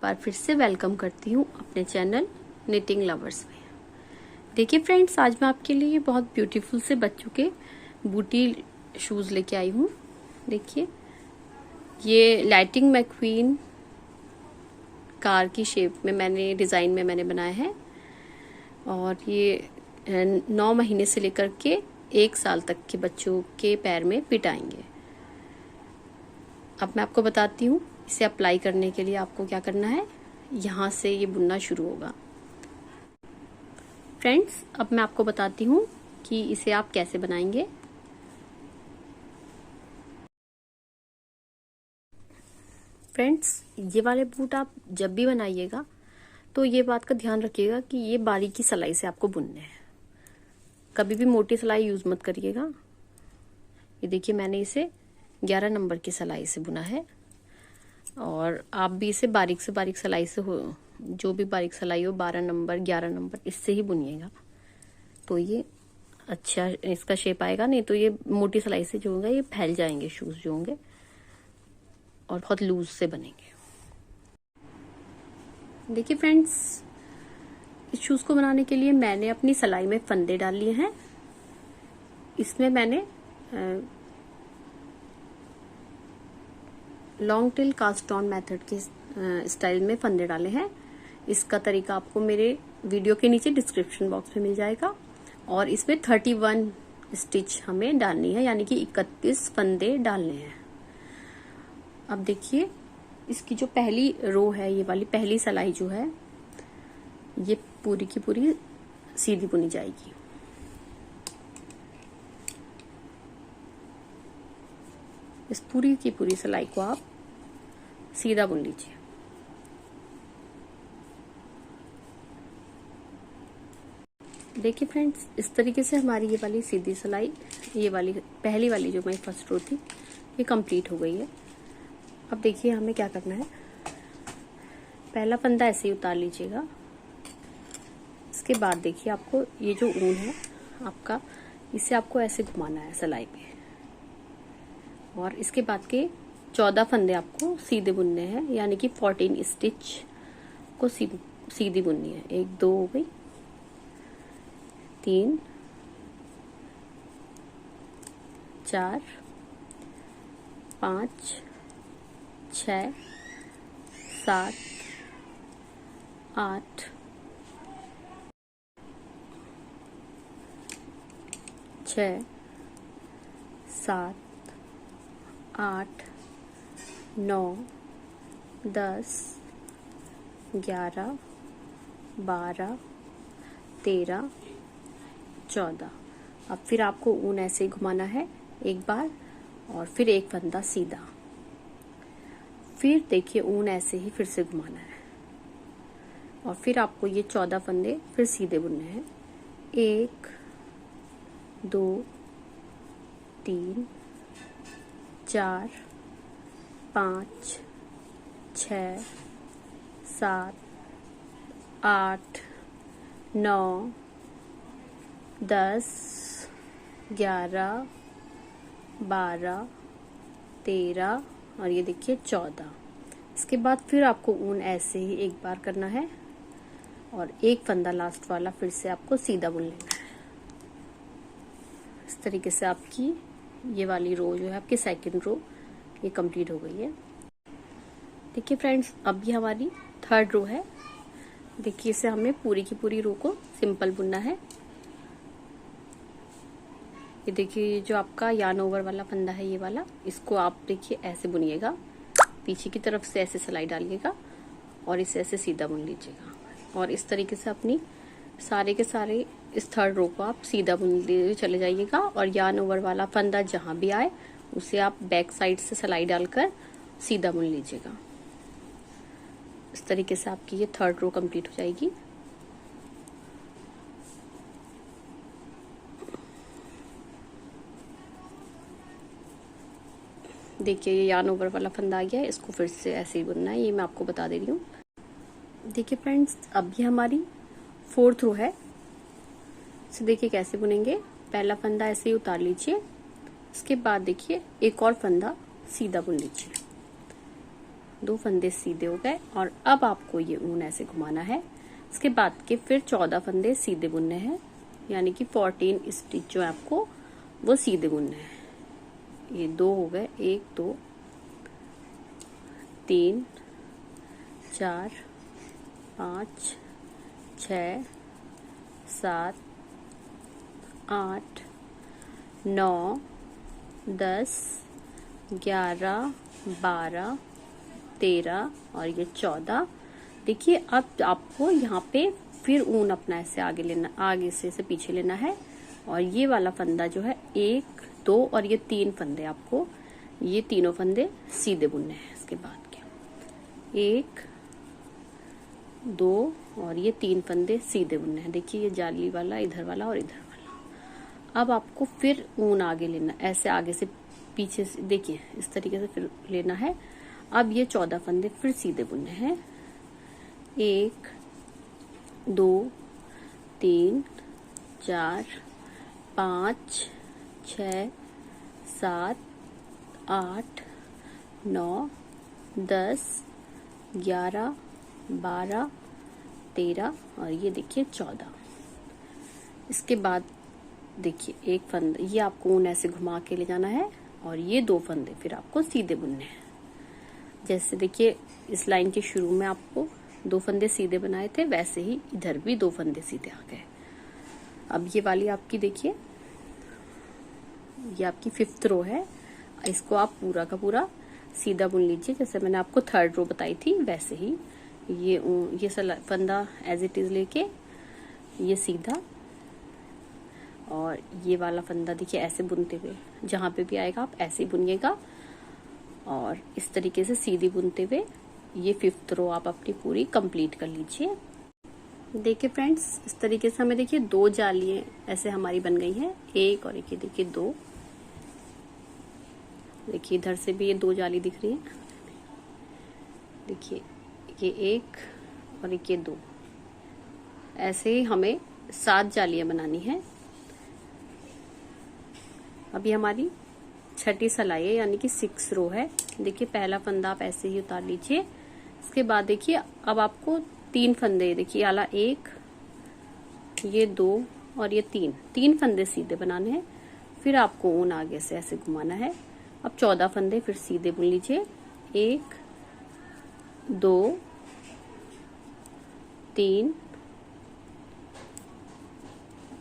बार फिर से वेलकम करती हूँ अपने चैनल निटिंग लवर्स में। देखिए फ्रेंड्स, आज मैं आपके लिए बहुत ब्यूटीफुल से बच्चों के बूटी शूज़ लेके आई हूँ। देखिए, ये लाइटिंग मैक्वीन कार की शेप में डिज़ाइन में मैंने बनाया है और ये 9 महीने से लेकर के 1 साल तक के बच्चों के पैर में फिट आएंगे। अब मैं आपको बताती हूँ इसे अप्लाई करने के लिए आपको क्या करना है। यहाँ से ये बुनना शुरू होगा। फ्रेंड्स, अब मैं आपको बताती हूँ कि इसे आप कैसे बनाएंगे। फ्रेंड्स, ये वाले बूट आप जब भी बनाइएगा तो ये बात का ध्यान रखिएगा कि ये बारीकी सिलाई से आपको बुनने हैं। कभी भी मोटी सिलाई यूज मत करिएगा। ये देखिए, मैंने इसे 11 नंबर की सिलाई से बुना है और आप भी इसे बारीक से बारीक सिलाई से जो भी बारीक सिलाई हो 12 नंबर 11 नंबर इससे ही बुनिएगा तो ये अच्छा इसका शेप आएगा। नहीं तो ये मोटी सिलाई से जो होगा ये फैल जाएंगे शूज जो होंगे और बहुत लूज से बनेंगे। देखिए फ्रेंड्स, इस शूज को बनाने के लिए मैंने अपनी सिलाई में फंदे डाल लिए हैं। इसमें मैंने long tail cast on method के स्टाइल में फंदे डाले हैं। इसका तरीका आपको मेरे वीडियो के नीचे डिस्क्रिप्शन बॉक्स में मिल जाएगा और इसमें 31 स्टिच हमें डालनी है, यानी कि 31 फंदे डालने हैं। अब देखिए, इसकी जो पहली रो है, ये वाली पहली सिलाई जो है ये पूरी की पूरी सीधी बुनी जाएगी। इस पूरी की पूरी सिलाई को आप सीधा बुन लीजिए। देखिए फ्रेंड्स, इस तरीके से हमारी ये वाली सीधी सिलाई, ये वाली पहली वाली जो मेरी फर्स्ट रो थी, ये कंप्लीट हो गई है। अब देखिए हमें क्या करना है। पहला फंदा ऐसे ही उतार लीजिएगा। इसके बाद देखिए, आपको ये जो ऊन है आपका, इसे आपको ऐसे घुमाना है सिलाई पे और इसके बाद के 14 फंदे आपको सीधे बुनने हैं, यानी कि 14 स्टिच को सीधी बुननी है। 1 2 हो गई, 3 4 5 6 7 8 6 7 8 9 10 11 12 13 14। अब फिर आपको ऊन ऐसे ही घुमाना है एक बार और फिर एक फंदा सीधा। फिर देखिए ऊन ऐसे ही फिर से घुमाना है और फिर आपको ये 14 फंदे फिर सीधे बुनने हैं। 1 2 3 4 5 6 7 8 9 10 11 12 13 और ये देखिए 14। इसके बाद फिर आपको ऊन ऐसे ही एक बार करना है और एक फंदा लास्ट वाला फिर से आपको सीधा बुन लेना है। इस तरीके से आपकी ये वाली रो जो है, आपकी सेकंड रो, ये कंप्लीट हो गई है। देखिए फ्रेंड्स, अब ये हमारी थर्ड रो है। देखिए, इसे हमें पूरी की पूरी रो को सिंपल बुनना है। ये देखिए, जो आपका यार्न ओवर वाला फंदा है ये वाला, इसको आप देखिए ऐसे बुनिएगा, पीछे की तरफ से ऐसे सिलाई डालिएगा और इसे ऐसे सीधा बुन लीजिएगा और इस तरीके से अपनी सारे के सारे इस थर्ड रो को आप सीधा बुन चले जाइएगा और यार्न ओवर वाला फंदा जहां भी आए उसे आप बैक साइड से सिलाई डालकर सीधा बुन लीजिएगा। इस तरीके से आपकी ये थर्ड रो कंप्लीट हो जाएगी। देखिए, ये यार्न ओवर वाला फंदा आ गया है, इसको फिर से ऐसे ही बुनना है, ये मैं आपको बता दे रही हूँ। देखिए फ्रेंड्स, अब ये हमारी फोर्थ रो है। इसे देखिए कैसे बुनेंगे। पहला फंदा ऐसे ही उतार लीजिए, इसके बाद देखिए एक और फंदा सीधा बुन लीजिए 2 फंदे सीधे हो गए और अब आपको ये ऊन ऐसे घुमाना है। इसके बाद के फिर 14 फंदे सीधे बुनने हैं, यानी कि 14 स्टिच जो है आपको वो सीधे बुनने हैं। ये 2 हो गए, 1 2 3 4 5 6 7 8 9 10 11 12 13 और ये 14। देखिए अब आपको यहाँ पे फिर ऊन अपना ऐसे आगे लेना, आगे से पीछे लेना है और ये वाला फंदा जो है 1 2 और ये 3 फंदे आपको ये तीनों फंदे सीधे बुनने हैं। इसके बाद के 1 2 और ये 3 फंदे सीधे बुनने हैं। देखिए ये जाली वाला, इधर वाला और इधर वाला। अब आपको फिर ऊन आगे लेना, ऐसे आगे से पीछे से, देखिए इस तरीके से फिर लेना है। अब ये 14 फंदे फिर सीधे बुनने हैं। 1 2 3 4 5 6 7 8 9 10 11 12 13 और ये देखिए 14। इसके बाद देखिए एक फंदा, ये आपको ऊन ऐसे घुमा के ले जाना है और ये 2 फंदे फिर आपको सीधे बुनने हैं। जैसे देखिए इस लाइन के शुरू में आपको 2 फंदे सीधे बनाए थे, वैसे ही इधर भी 2 फंदे सीधे आ गए। अब ये वाली आपकी देखिए, ये आपकी 5th रो है। इसको आप पूरा का पूरा सीधा बुन लीजिए, जैसे मैंने आपको 3rd रो बताई थी वैसे ही। ये फंदा एज इट इज लेके ये सीधा, और ये वाला फंदा देखिए ऐसे बुनते हुए, जहां पे भी आएगा आप ऐसे ही बुनिएगा और इस तरीके से सीधी बुनते हुए ये 5th रो आप अपनी पूरी कंप्लीट कर लीजिए। देखिए फ्रेंड्स, इस तरीके से हमें देखिए 2 जालियां ऐसे हमारी बन गई हैं, 1 और 1, ये देखिए 2। देखिए इधर से भी ये 2 जाली दिख रही है, देखिए ये 1 और ये 2। ऐसे ही हमें 7 जालियां बनानी है। अभी हमारी 6ठी सलाई है, यानी कि 6 रो है। देखिए पहला फंदा आप ऐसे ही उतार लीजिए। इसके बाद देखिए अब आपको 3 फंदे, देखिए आला 1, ये 2 और ये 3 फंदे सीधे बनाने हैं। फिर आपको ऊन आगे से ऐसे घुमाना है। अब 14 फंदे फिर सीधे बुन लीजिए। 1 2 3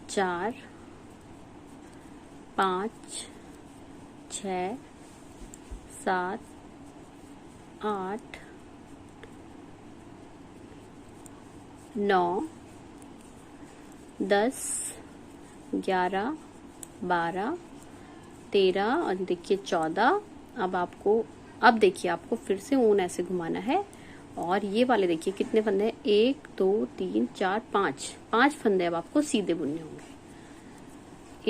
4 5 6 7 8 9 10 11 12 13 और देखिए 14। अब देखिए आपको फिर से ऊन ऐसे घुमाना है और ये वाले देखिए कितने फंदे हैं, 1 2 3 4 5 फंदे अब आपको सीधे बुनने होंगे।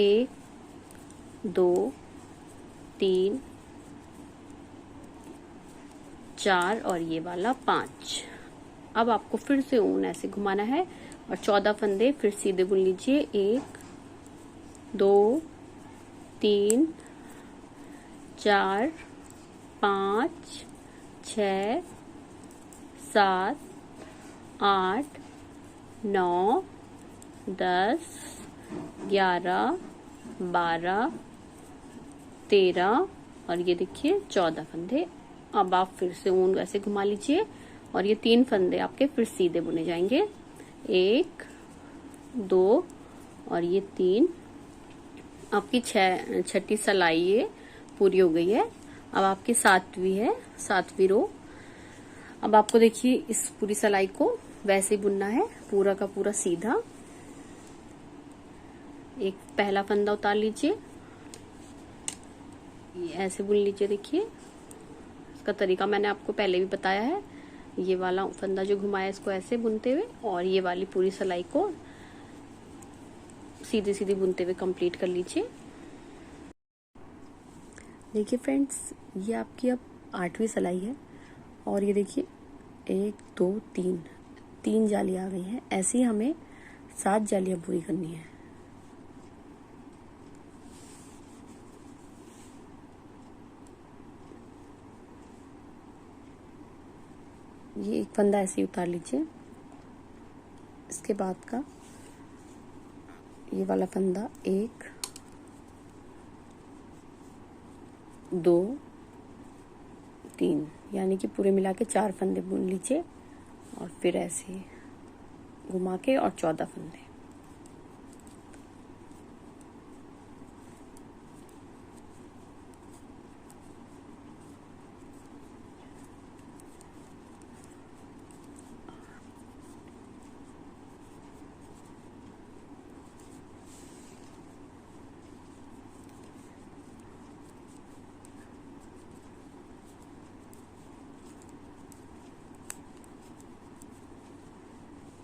1 2 3 4 और ये वाला 5। अब आपको फिर से ऊन ऐसे घुमाना है और 14 फंदे फिर सीधे बुन लीजिए। 1 2 3 4 5 6 7 8 9 10 11 12 13 और ये देखिए 14 फंदे। अब आप फिर से ऊन ऐसे घुमा लीजिए और ये 3 फंदे आपके फिर सीधे बुने जाएंगे। 1 2 और ये 3। आपकी 6ठी सलाई ये पूरी हो गई है। अब आपकी 7वीं रो। अब आपको देखिए इस पूरी सलाई को वैसे ही बुनना है, पूरा का पूरा सीधा। एक पहला फंदा उतार लीजिए, ये ऐसे बुन लीजिए। देखिए इसका तरीका मैंने आपको पहले भी बताया है। ये वाला फंदा जो घुमाया इसको ऐसे बुनते हुए और ये वाली पूरी सलाई को सीधे सीधे बुनते हुए कंप्लीट कर लीजिए। देखिए फ्रेंड्स, ये आपकी अब 8वीं सलाई है और ये देखिए 1 2 3 जालियां आ गई हैं। ऐसे ही हमें 7 जालियां पूरी करनी है। ये एक फंदा ऐसे ही उतार लीजिए। इसके बाद का ये वाला फंदा 1 2 3 यानी कि पूरे मिला के 4 फंदे बुन लीजिए और फिर ऐसे घुमा के और 14 फंदे।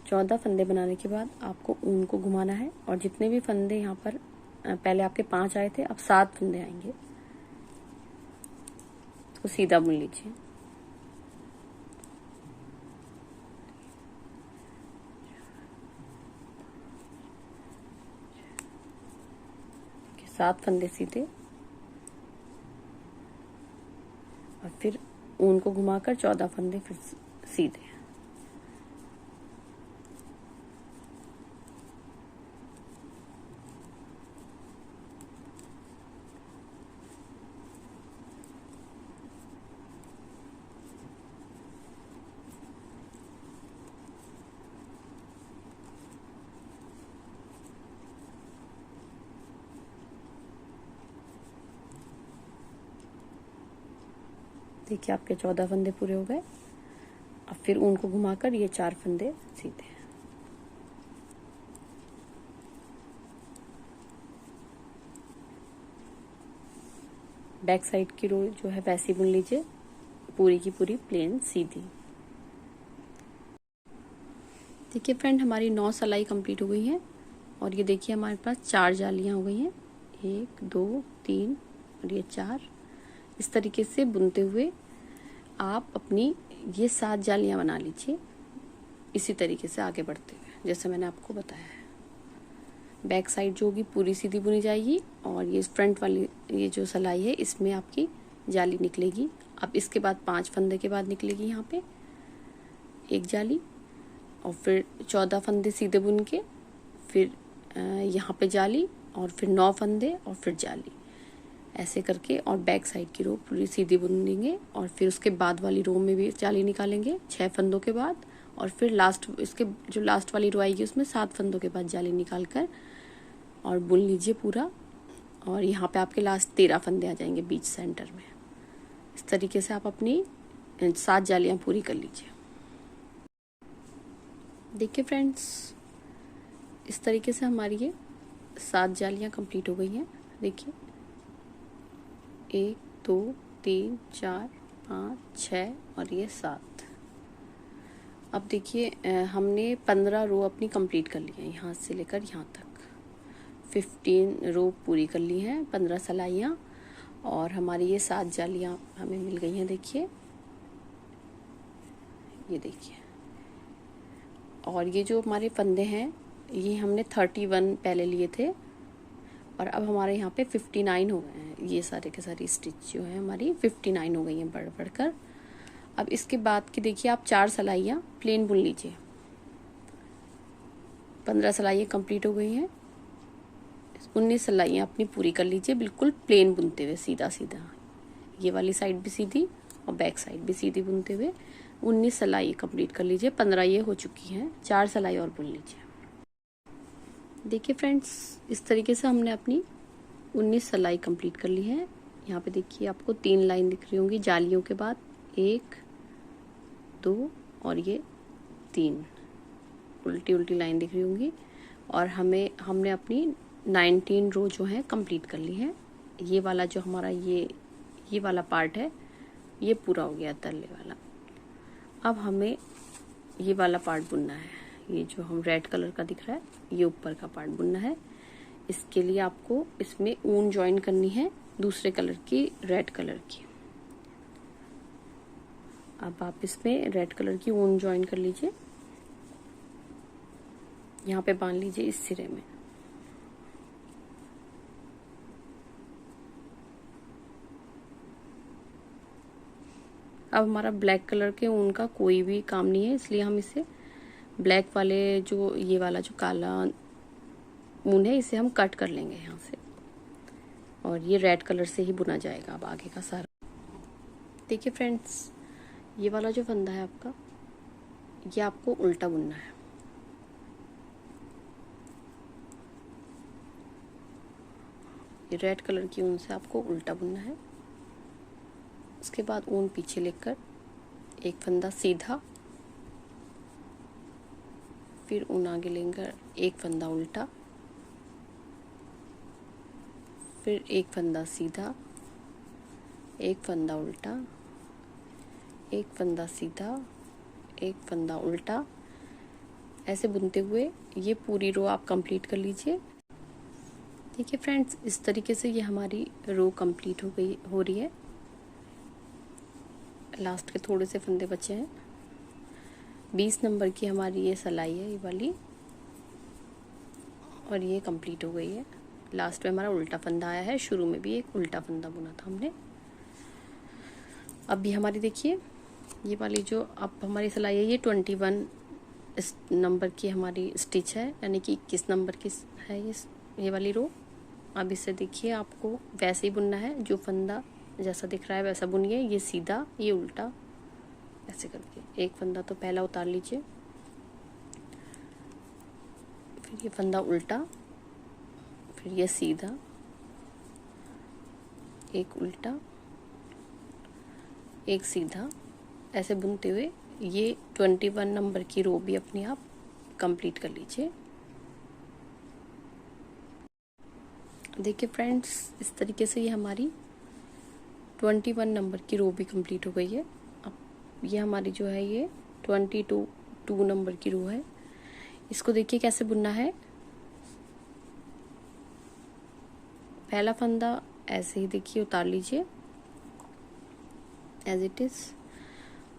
चौदह फंदे बनाने के बाद आपको ऊन को घुमाना है और जितने भी फंदे यहाँ पर पहले आपके 5 आए थे, अब 7 फंदे आएंगे, तो सीधा बुन लीजिए। सात फंदे सीधे और फिर ऊन को घुमाकर 14 फंदे फिर सीधे। देखिए आपके 14 फंदे पूरे हो गए। अब फिर ऊन को घुमाकर ये 4 फंदे सीधे। बैक साइड की रो जो है वैसी बुन लीजिए, पूरी की पूरी प्लेन सीधी। देखिए फ्रेंड, हमारी 9 सिलाई कंप्लीट हो गई है और ये देखिए हमारे पास 4 जालियां हो गई हैं, 1 2 3 और ये 4। इस तरीके से बुनते हुए आप अपनी ये 7 जालियां बना लीजिए, इसी तरीके से आगे बढ़ते हुए जैसे मैंने आपको बताया है। बैक साइड जो होगी पूरी सीधी बुनी जाएगी और ये फ्रंट वाली ये जो सिलाई है इसमें आपकी जाली निकलेगी। अब इसके बाद 5 फंदे के बाद निकलेगी यहाँ पे एक जाली और फिर 14 फंदे सीधे बुन के फिर यहाँ पे जाली और फिर 9 फंदे और फिर जाली, ऐसे करके और बैक साइड की रो पूरी सीधी बुन देंगे और फिर उसके बाद वाली रो में भी जाली निकालेंगे 6 फंदों के बाद और फिर लास्ट इसके जो लास्ट वाली रो आएगी उसमें 7 फंदों के बाद जाली निकाल कर और बुन लीजिए पूरा। और यहाँ पे आपके लास्ट 13 फंदे आ जाएंगे बीच सेंटर में। इस तरीके से आप अपनी 7 जालियाँ पूरी कर लीजिए। देखिए फ्रेंड्स, इस तरीके से हमारी ये 7 जालियाँ कंप्लीट हो गई हैं। देखिए 1 2 3 4 5 6 और ये 7। अब देखिए हमने 15 रो अपनी कंप्लीट कर ली है, यहाँ से लेकर यहाँ तक 15 रो पूरी कर ली हैं, 15 सिलाइयाँ और हमारी ये 7 जालियाँ हमें मिल गई हैं। देखिए ये देखिए, और ये जो हमारे फंदे हैं ये हमने 31 पहले लिए थे और अब हमारे यहाँ पे 59 हो गए हैं। ये सारे के सारी स्टिच जो है हमारी 59 हो गई हैं बढ़ बढ़कर। अब इसके बाद की देखिए आप 4 सिलाइयाँ प्लेन बुन लीजिए। 15 सिलाइयाँ कंप्लीट हो गई हैं, 19 सिलाइयाँ अपनी पूरी कर लीजिए बिल्कुल प्लेन बुनते हुए सीधा सीधा। ये वाली साइड भी सीधी और बैक साइड भी सीधी बुनते हुए 19 सिलाई कंप्लीट कर लीजिए। 15 ये हो चुकी हैं, 4 सिलाई और बुन लीजिए। देखिए फ्रेंड्स, इस तरीके से हमने अपनी 19 सिलाई कंप्लीट कर ली है। यहाँ पे देखिए आपको 3 लाइन दिख रही होंगी जालियों के बाद, 1 2 और ये 3 उल्टी उल्टी लाइन दिख रही होंगी और हमने अपनी 19 रो जो है कंप्लीट कर ली है। ये वाला जो हमारा ये वाला पार्ट है ये पूरा हो गया तले वाला। अब हमें ये वाला पार्ट बुनना है, ये जो हम रेड कलर का दिख रहा है ये ऊपर का पार्ट बुनना है। इसके लिए आपको इसमें ऊन ज्वाइन करनी है दूसरे कलर की, रेड कलर की। अब आप इसमें रेड कलर की ऊन ज्वाइन कर लीजिए, यहाँ पे बांध लीजिए इस सिरे में। अब हमारा ब्लैक कलर के ऊन का कोई भी काम नहीं है, इसलिए हम इसे ब्लैक वाले जो ये वाला जो काला ऊन है इसे हम कट कर लेंगे यहाँ से, और ये रेड कलर से ही बुना जाएगा अब आगे का सारा। देखिए फ्रेंड्स, ये वाला जो फंदा है आपका, ये आपको उल्टा बुनना है। ये रेड कलर की ऊन से आपको उल्टा बुनना है। उसके बाद ऊन पीछे लेकर एक फंदा सीधा, फिर ऊन आगे लेकर एक फंदा उल्टा, फिर एक फंदा सीधा, एक फंदा उल्टा, एक फंदा सीधा, एक फंदा उल्टा, ऐसे बुनते हुए ये पूरी रो आप कंप्लीट कर लीजिए। देखिए फ्रेंड्स, इस तरीके से ये हमारी रो कंप्लीट हो रही है। लास्ट के थोड़े से फंदे बचे हैं। 20 नंबर की हमारी ये सिलाई है, ये वाली, और ये कंप्लीट हो गई है। लास्ट में हमारा उल्टा फंदा आया है, शुरू में भी एक उल्टा फंदा बुना था हमने। अब भी हमारी देखिए ये वाली जो अब हमारी सिलाई है, ये 21 नंबर की हमारी स्टिच है, यानी कि 21 नंबर की है ये वाली रो। अब इसे देखिए आपको वैसे ही बुनना है, जो फंदा जैसा दिख रहा है वैसा बुनिए। ये सीधा, ये उल्टा, ऐसे करके एक फंदा तो पहला उतार लीजिए, फिर ये फंदा उल्टा, फिर ये सीधा, एक उल्टा, एक सीधा, ऐसे बुनते हुए ये 21 नंबर की रो भी अपनी आप कंप्लीट कर लीजिए। देखिए फ्रेंड्स, इस तरीके से ये हमारी 21 नंबर की रो भी कंप्लीट हो गई है। अब ये हमारी जो है ये 22 नंबर की रो है। इसको देखिए कैसे बुनना है। पहला फंदा ऐसे ही देखिए उतार लीजिए एज इट इज,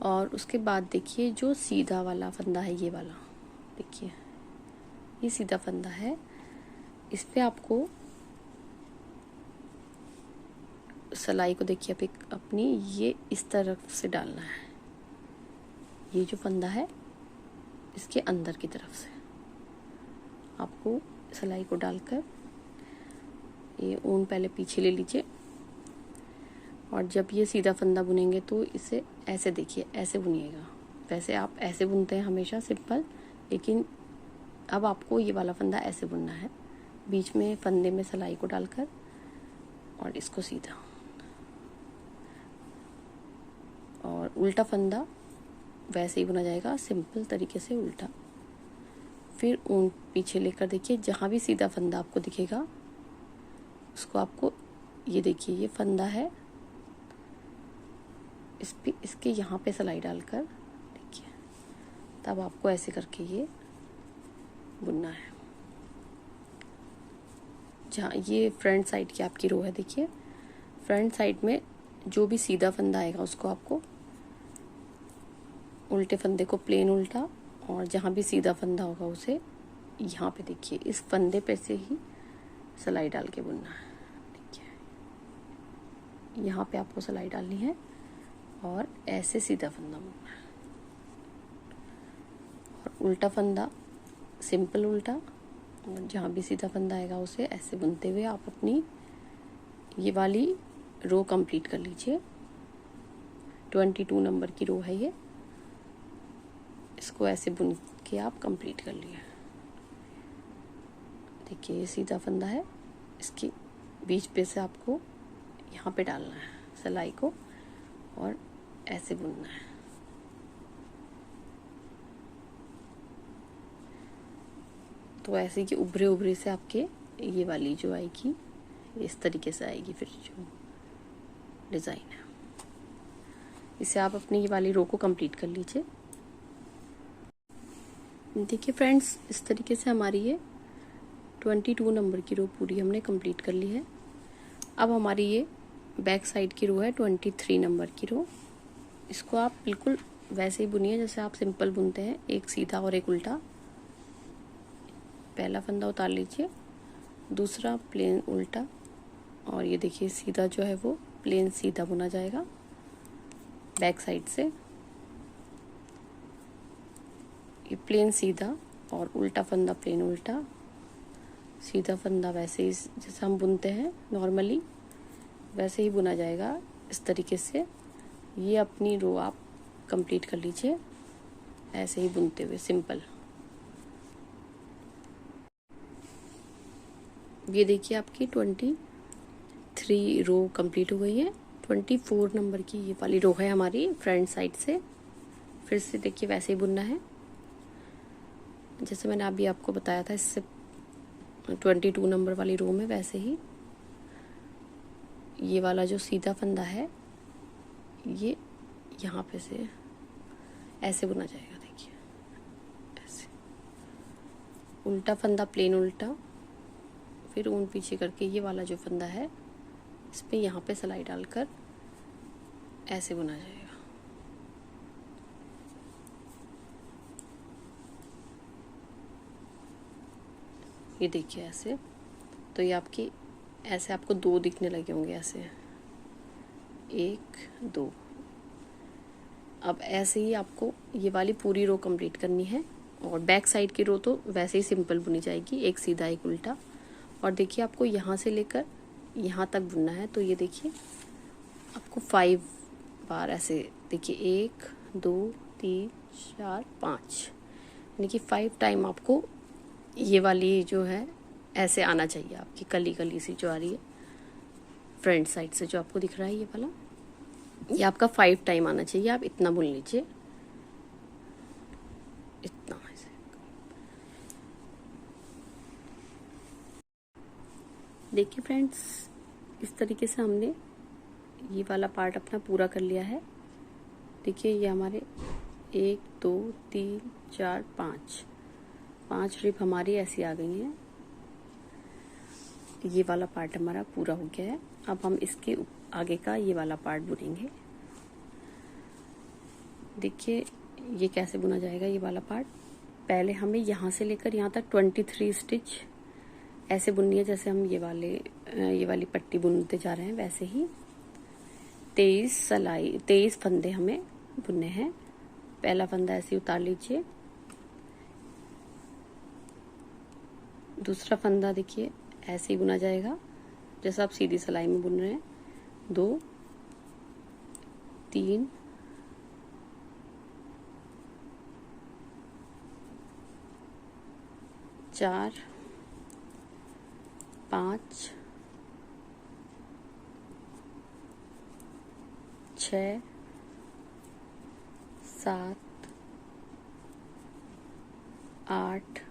और उसके बाद देखिए जो सीधा वाला फंदा है, ये वाला देखिए, ये सीधा फंदा है, इस पे आपको सिलाई को देखिए अपनी ये इस तरफ से डालना है। ये जो फंदा है इसके अंदर की तरफ से आपको सिलाई को डालकर ये ऊन पहले पीछे ले लीजिए, और जब ये सीधा फंदा बुनेंगे तो इसे ऐसे देखिए, ऐसे बुनिएगा। वैसे आप ऐसे बुनते हैं हमेशा सिंपल, लेकिन अब आपको ये वाला फंदा ऐसे बुनना है, बीच में फंदे में सिलाई को डालकर और इसको सीधा, और उल्टा फंदा वैसे ही बुना जाएगा सिंपल तरीके से उल्टा। फिर ऊन पीछे लेकर देखिए, जहाँ भी सीधा फंदा आपको दिखेगा उसको आपको, ये देखिए ये फंदा है, इसके यहाँ पे सिलाई डालकर देखिए, तब आपको ऐसे करके ये बुनना है। जहाँ ये फ्रंट साइड की आपकी रो है, देखिए फ्रंट साइड में जो भी सीधा फंदा आएगा उसको आपको उल्टे फंदे को प्लेन उल्टा, और जहाँ भी सीधा फंदा होगा उसे यहाँ पे देखिए इस फंदे पे से ही सिलाई डाल के बुनना है। देखिए यहाँ पे आपको सिलाई डालनी है और ऐसे सीधा फंदा बुनना है, और उल्टा फंदा सिंपल उल्टा, और जहाँ भी सीधा फंदा आएगा उसे ऐसे बुनते हुए आप अपनी ये वाली रो कंप्लीट कर लीजिए। 22 नंबर की रो है ये, इसको ऐसे बुन के आप कंप्लीट कर लिए। देखिए ये सीधा फंदा है, इसके बीच पे से आपको यहाँ पे डालना है सिलाई को और ऐसे बुनना है। तो ऐसे कि उभरे उभरे से आपके ये वाली जो आएगी इस तरीके से आएगी फिर जो डिज़ाइन है। इसे आप अपनी ये वाली रो को कंप्लीट कर लीजिए। देखिए फ्रेंड्स, इस तरीके से हमारी ये 22 नंबर की रो पूरी हमने कंप्लीट कर ली है। अब हमारी ये बैक साइड की रो है 23 नंबर की रो। इसको आप बिल्कुल वैसे ही बुनिए जैसे आप सिंपल बुनते हैं, एक सीधा और एक उल्टा। पहला फंदा उतार लीजिए, दूसरा प्लेन उल्टा, और ये देखिए सीधा जो है वो प्लेन सीधा बुना जाएगा। बैक साइड से ये प्लेन सीधा और उल्टा फंदा प्लेन उल्टा, सीधा फंदा वैसे ही जैसे हम बुनते हैं नॉर्मली वैसे ही बुना जाएगा इस तरीके से। ये अपनी रो आप कंप्लीट कर लीजिए ऐसे ही बुनते हुए सिंपल। ये देखिए आपकी 23 रो कंप्लीट हो गई है। 24 नंबर की ये वाली रो है हमारी फ्रंट साइड से। फिर से देखिए वैसे ही बुनना है जैसे मैंने अभी आपको बताया था इससे 22 नंबर वाली रो में, वैसे ही ये वाला जो सीधा फंदा है ये यहाँ पे से ऐसे बुना जाएगा। देखिए ऐसे उल्टा फंदा प्लेन उल्टा, फिर ऊन पीछे करके ये वाला जो फंदा है इस पे यहाँ पे सिलाई डालकर ऐसे बुना जाएगा। ये देखिए ऐसे, तो ये आपकी ऐसे आपको 2 दिखने लगे होंगे ऐसे 1 2। अब ऐसे ही आपको ये वाली पूरी रो कंप्लीट करनी है और बैक साइड की रो तो वैसे ही सिंपल बुनी जाएगी, एक सीधा एक उल्टा। और देखिए आपको यहाँ से लेकर यहाँ तक बुनना है, तो ये देखिए आपको 5 बार ऐसे देखिए 1 2 3 4 5 यानी कि 5 टाइम आपको ये वाली जो है ऐसे आना चाहिए। आपकी कली कली सी जो आ रही है फ्रंट साइड से जो आपको दिख रहा है ये वाला, ये आपका 5 टाइम आना चाहिए। आप इतना बुन लीजिए, इतना ऐसे। देखिए फ्रेंड्स इस तरीके से हमने ये वाला पार्ट अपना पूरा कर लिया है। देखिए ये हमारे 1 2 3 4 5 रिप हमारी ऐसी आ गई हैं। ये वाला पार्ट हमारा पूरा हो गया है। अब हम इसके आगे का ये वाला पार्ट बुनेंगे। देखिए ये कैसे बुना जाएगा ये वाला पार्ट। पहले हमें यहाँ से लेकर यहाँ तक 23 स्टिच ऐसे बुननी है जैसे हम ये वाली पट्टी बुनते जा रहे हैं वैसे ही। 23 फंदे हमें बुनने हैं। पहला फंदा ऐसे उतार लीजिए, दूसरा फंदा देखिए ऐसे ही बुना जाएगा जैसा आप सीधी सिलाई में बुन रहे हैं। 2 3 4 5 6 7 8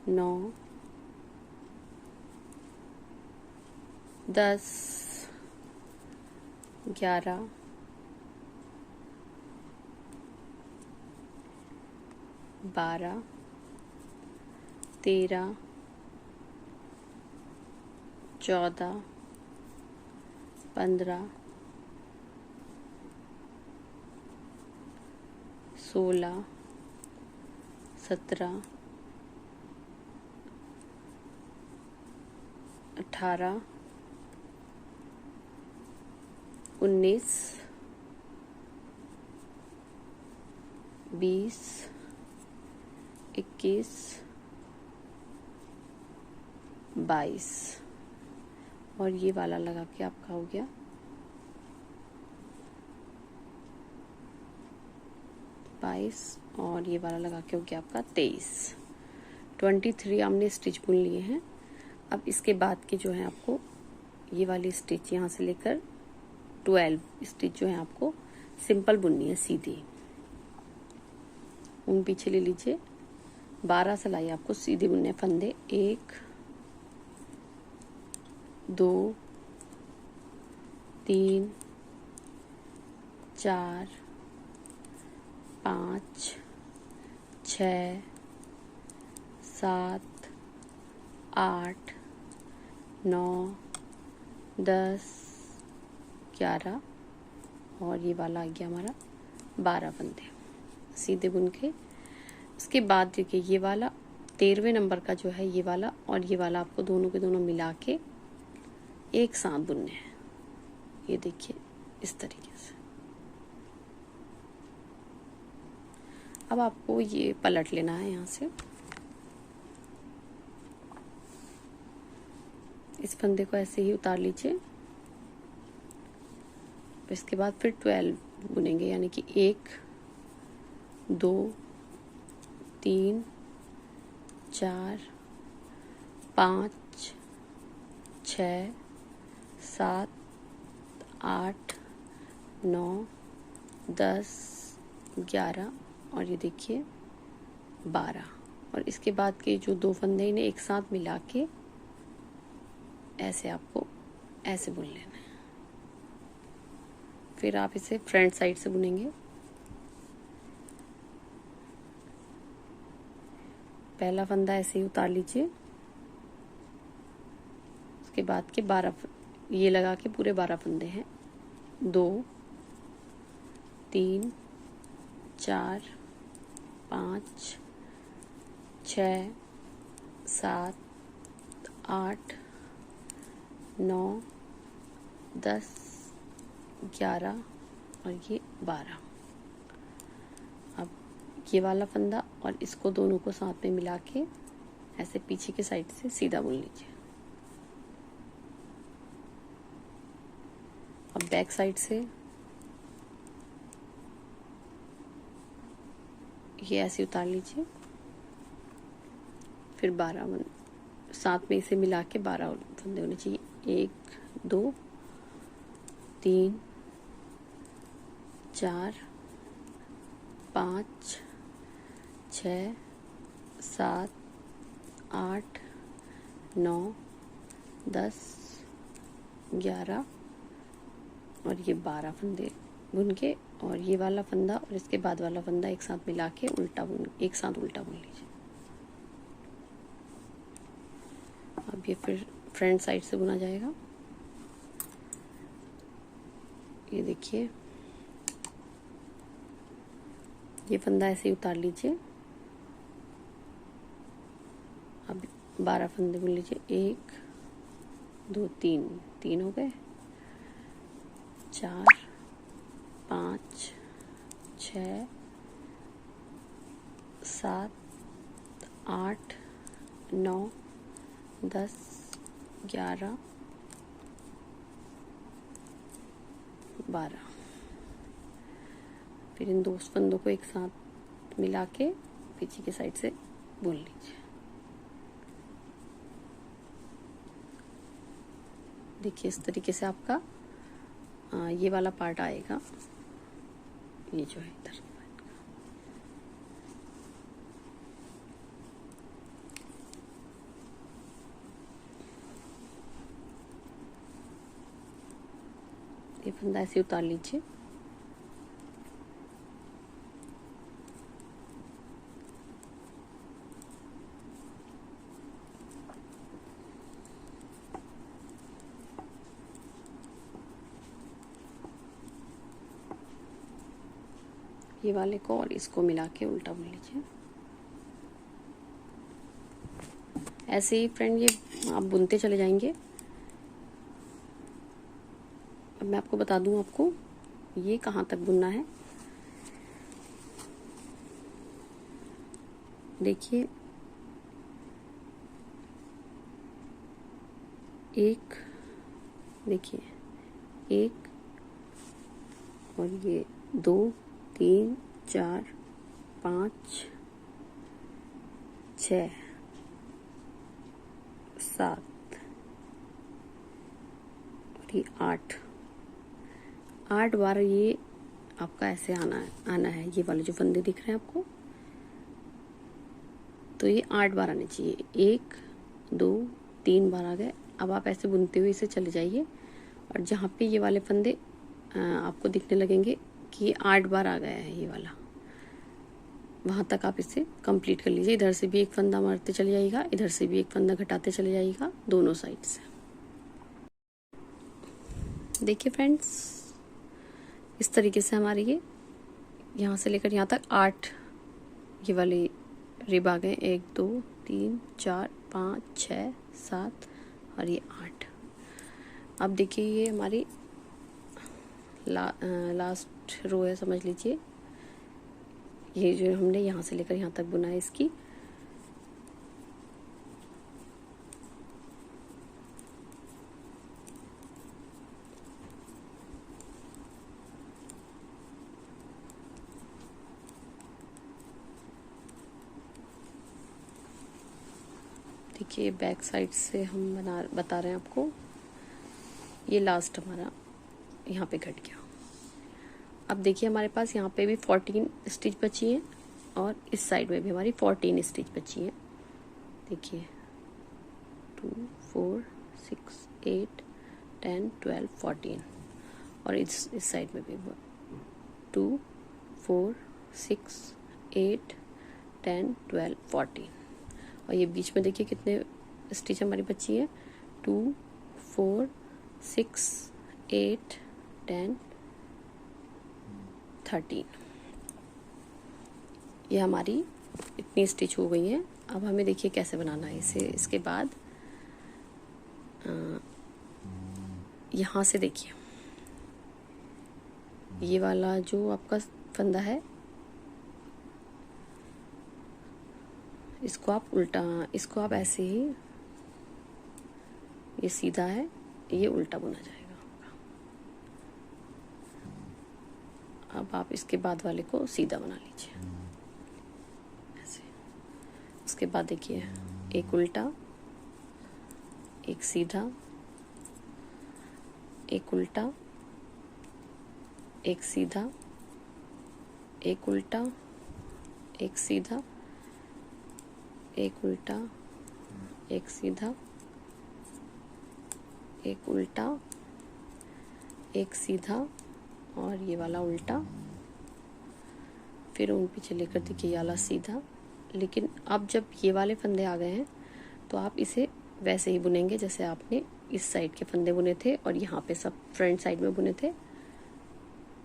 9 10 11 12 13 14 15 16 17 18 19 20 21 22 और ये वाला लगा के आपका हो गया 22 और ये वाला लगा के हो गया आपका 23। 23 हमने स्टिच बुन लिए हैं। अब इसके बाद के जो है आपको ये वाली स्टिच यहाँ से लेकर 12 स्टिच जो है आपको सिंपल बुननी है सीधी। ऊन पीछे ले लीजिए। 12 सिलाई आपको सीधी बुनने फंदे 1 2 3 4 5 6 7 8 9 10 11 और ये वाला आ गया हमारा 12 फंदे सीधे बुन के। उसके बाद देखिए ये वाला 13वें नंबर का जो है ये वाला और ये वाला आपको दोनों के दोनों मिला के एक साथ बुनने हैं। ये देखिए इस तरीके से अब आपको ये पलट लेना है यहाँ से। इस फंदे को ऐसे ही उतार लीजिए। इसके बाद फिर 12 बुनेंगे, यानी कि 1 2 3 4 5 6 7 8 9 10 11 और ये देखिए 12। और इसके बाद के जो 2 फंदे इन्हें एक साथ मिला के ऐसे आपको ऐसे बुन लेना है। फिर आप इसे फ्रंट साइड से बुनेंगे। पहला फंदा ऐसे ही उतार लीजिए। उसके बाद के 12 ये लगा के पूरे 12 फंदे हैं। 2 3 4 5 6 7 8 9 10 11 और ये 12। अब ये वाला फंदा और इसको दोनों को साथ में मिला के ऐसे पीछे के साइड से सीधा बुन लीजिए। अब बैक साइड से ये ऐसे उतार लीजिए। फिर 12 साथ में इसे मिला के 12 फंदे होने चाहिए। 1 2 3 4 5 6 7 8 9 10 11 और ये 12 फंदे बुन के, और ये वाला फंदा और इसके बाद वाला फंदा एक साथ मिला के एक साथ उल्टा बुन लीजिए। अब ये फिर फ्रंट साइड से बुना जाएगा। ये देखिए, ये फंदा ऐसे ही उतार लीजिए। अब 12 फंदे बुन लीजिए। 1 2 3 हो गए। 4 5 6 7 8 9 10 11 12। फिर इन 2 फंदों को एक साथ मिला के पीछे की साइड से बुन लीजिए। देखिए इस तरीके से आपका ये वाला पार्ट आएगा। ये जो है इधर ये फंदा ऐसे उतार लीजिए। ये वाले को और इसको मिला के उल्टा बुन लीजिए। ऐसे ही फ्रेंड ये आप बुनते चले जाएंगे। अब मैं आपको बता दूं आपको ये कहाँ तक बुनना है। देखिए देखिए 1 और ये 2 3 4 5 6 7 और ये 8 बार ये आपका ऐसे आना है। ये वाले जो फंदे दिख रहे हैं आपको, तो ये 8 बार आने चाहिए। 1 2 3 बार आ गए। अब आप ऐसे बुनते हुए इसे चले जाइए, और जहाँ पे ये वाले फंदे आपको दिखने लगेंगे कि ये 8 बार आ गया है ये वाला, वहाँ तक आप इसे कंप्लीट कर लीजिए। इधर से भी एक फंदा मारते चले जाइएगा, इधर से भी एक फंदा घटाते चले जाइएगा, दोनों साइड से। देखिए फ्रेंड्स, इस तरीके से हमारी ये यहाँ से लेकर यहाँ तक 8 ये वाले रिब आ गए। 1 2 3 4 5 6 7 और ये 8। अब देखिए ये हमारी लास्ट रो है, समझ लीजिए। ये जो हमने यहाँ से लेकर यहाँ तक बुना है इसकी। देखिए बैक साइड से हम बता रहे हैं आपको। ये लास्ट हमारा यहाँ पे कट गया। अब देखिए हमारे पास यहाँ पे भी 14 स्टिच बची हैं और इस साइड में भी हमारी 14 स्टिच बची हैं। देखिए 2 4 6 8 10 12 14 और इस साइड में भी 2 4 6 8 10 12 14 और ये बीच में देखिए कितने स्टिच हमारी बची है 2 4 6 8 10 13। ये हमारी इतनी स्टिच हो गई है। अब हमें देखिए कैसे बनाना है इसे। इसके बाद यहाँ से देखिए ये वाला जो आपका फंदा है इसको आप ऐसे ही, ये सीधा है, ये उल्टा बुना जाएगा आपका। अब आप इसके बाद वाले को सीधा बना लीजिए ऐसे। उसके बाद देखिए एक उल्टा, एक सीधा, एक उल्टा, एक सीधा, एक उल्टा, एक सीधा, एक उल्टा, एक सीधा, एक उल्टा, एक सीधा और ये वाला उल्टा, फिर उन पीछे लेकर देखिए ये वाला सीधा। लेकिन अब जब ये वाले फंदे आ गए हैं तो आप इसे वैसे ही बुनेंगे जैसे आपने इस साइड के फंदे बुने थे और यहाँ पे सब फ्रंट साइड में बुने थे।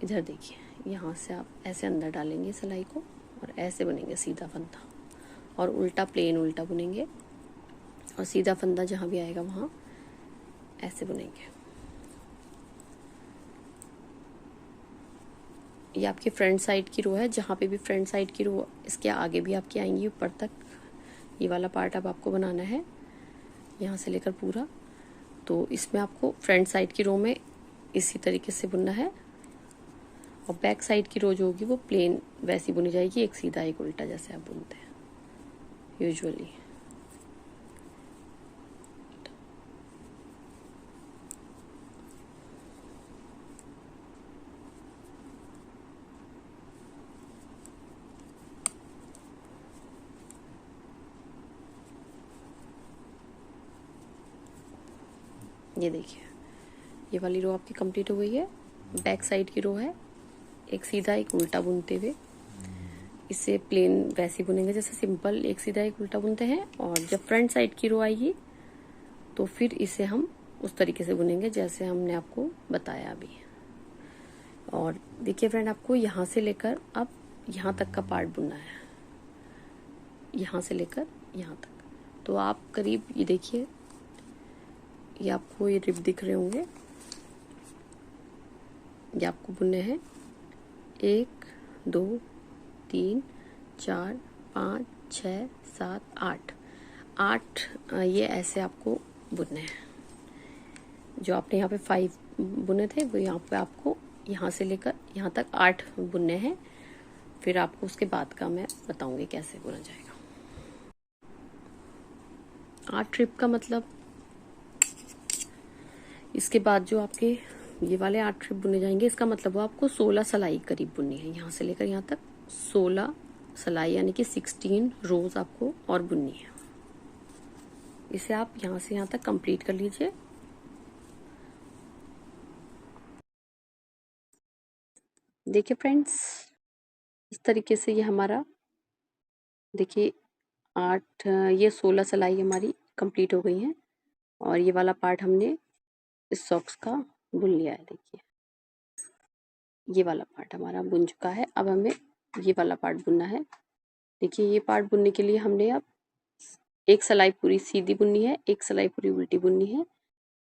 इधर देखिए यहाँ से आप ऐसे अंदर डालेंगे सिलाई को और ऐसे बुनेंगे सीधा फंदा और उल्टा प्लेन उल्टा बुनेंगे और सीधा फंदा जहाँ भी आएगा वहाँ ऐसे बुनेंगे। ये आपकी फ्रंट साइड की रो है। जहाँ पे भी फ्रंट साइड की रो इसके आगे भी आपकी आएंगी ऊपर तक। ये वाला पार्ट अब आपको बनाना है यहाँ से लेकर पूरा। तो इसमें आपको फ्रंट साइड की रो में इसी तरीके से बुनना है और बैक साइड की रो जो होगी वो प्लेन वैसी बुनी जाएगी, एक सीधा एक उल्टा जैसे आप बुनते हैं यूजुअली। ये देखिए ये वाली रो आपकी कंप्लीट हो गई है। बैक साइड की रो है, एक सीधा एक उल्टा बुनते हुए। इसे प्लेन वैसे बुनेंगे जैसे सिंपल एक सीधा एक उल्टा बुनते हैं और जब फ्रंट साइड की रो आएगी तो फिर इसे हम उस तरीके से बुनेंगे जैसे हमने आपको बताया अभी। और देखिए फ्रेंड, आपको यहाँ से लेकर अब यहाँ तक का पार्ट बुनना है, यहाँ से लेकर यहाँ तक। तो आप करीब ये देखिए, ये आपको ये रिब दिख रहे होंगे, ये आपको बुनने हैं 1 2 3 4 5 6 7 8 ये ऐसे आपको बुनने हैं। जो आपने यहाँ पे 5 बुने थे वो यहाँ पे आपको यहाँ से लेकर यहाँ तक 8 बुनने हैं। फिर आपको उसके बाद का मैं बताऊंगी कैसे बुना जाएगा। 8 ट्रिप का मतलब इसके बाद जो आपके ये वाले 8 ट्रिप बुने जाएंगे, इसका मतलब वो आपको 16 सिलाई करीब बुननी है। यहाँ से लेकर यहाँ तक 16 सिलाई यानी कि 16 रोज आपको और बुननी है। इसे आप यहाँ से यहाँ तक कंप्लीट कर लीजिए। देखिए फ्रेंड्स, इस तरीके से ये हमारा देखिए 8 ये 16 सिलाई हमारी कंप्लीट हो गई है और ये वाला पार्ट हमने इस सॉक्स का बुन लिया है। देखिए ये वाला पार्ट हमारा बुन चुका है। अब हमें ये वाला पार्ट बुनना है। देखिए ये पार्ट बुनने के लिए हमने अब एक सिलाई पूरी सीधी बुननी है, एक सिलाई पूरी उल्टी बुननी है।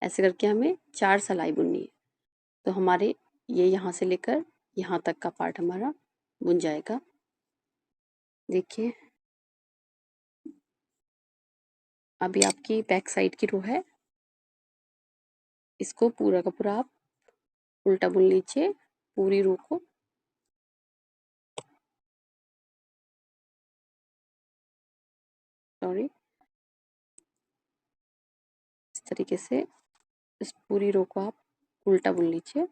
ऐसे करके हमें 4 सिलाई बुननी है। तो हमारे ये यहाँ से लेकर यहाँ तक का पार्ट हमारा बुन जाएगा। देखिए अभी आपकी बैक साइड की रो है, इसको पूरा का पूरा आप उल्टा बुन लीजिए पूरी रो को। सॉरी, इस तरीके से इस पूरी रो को आप उल्टा बुन लीजिए।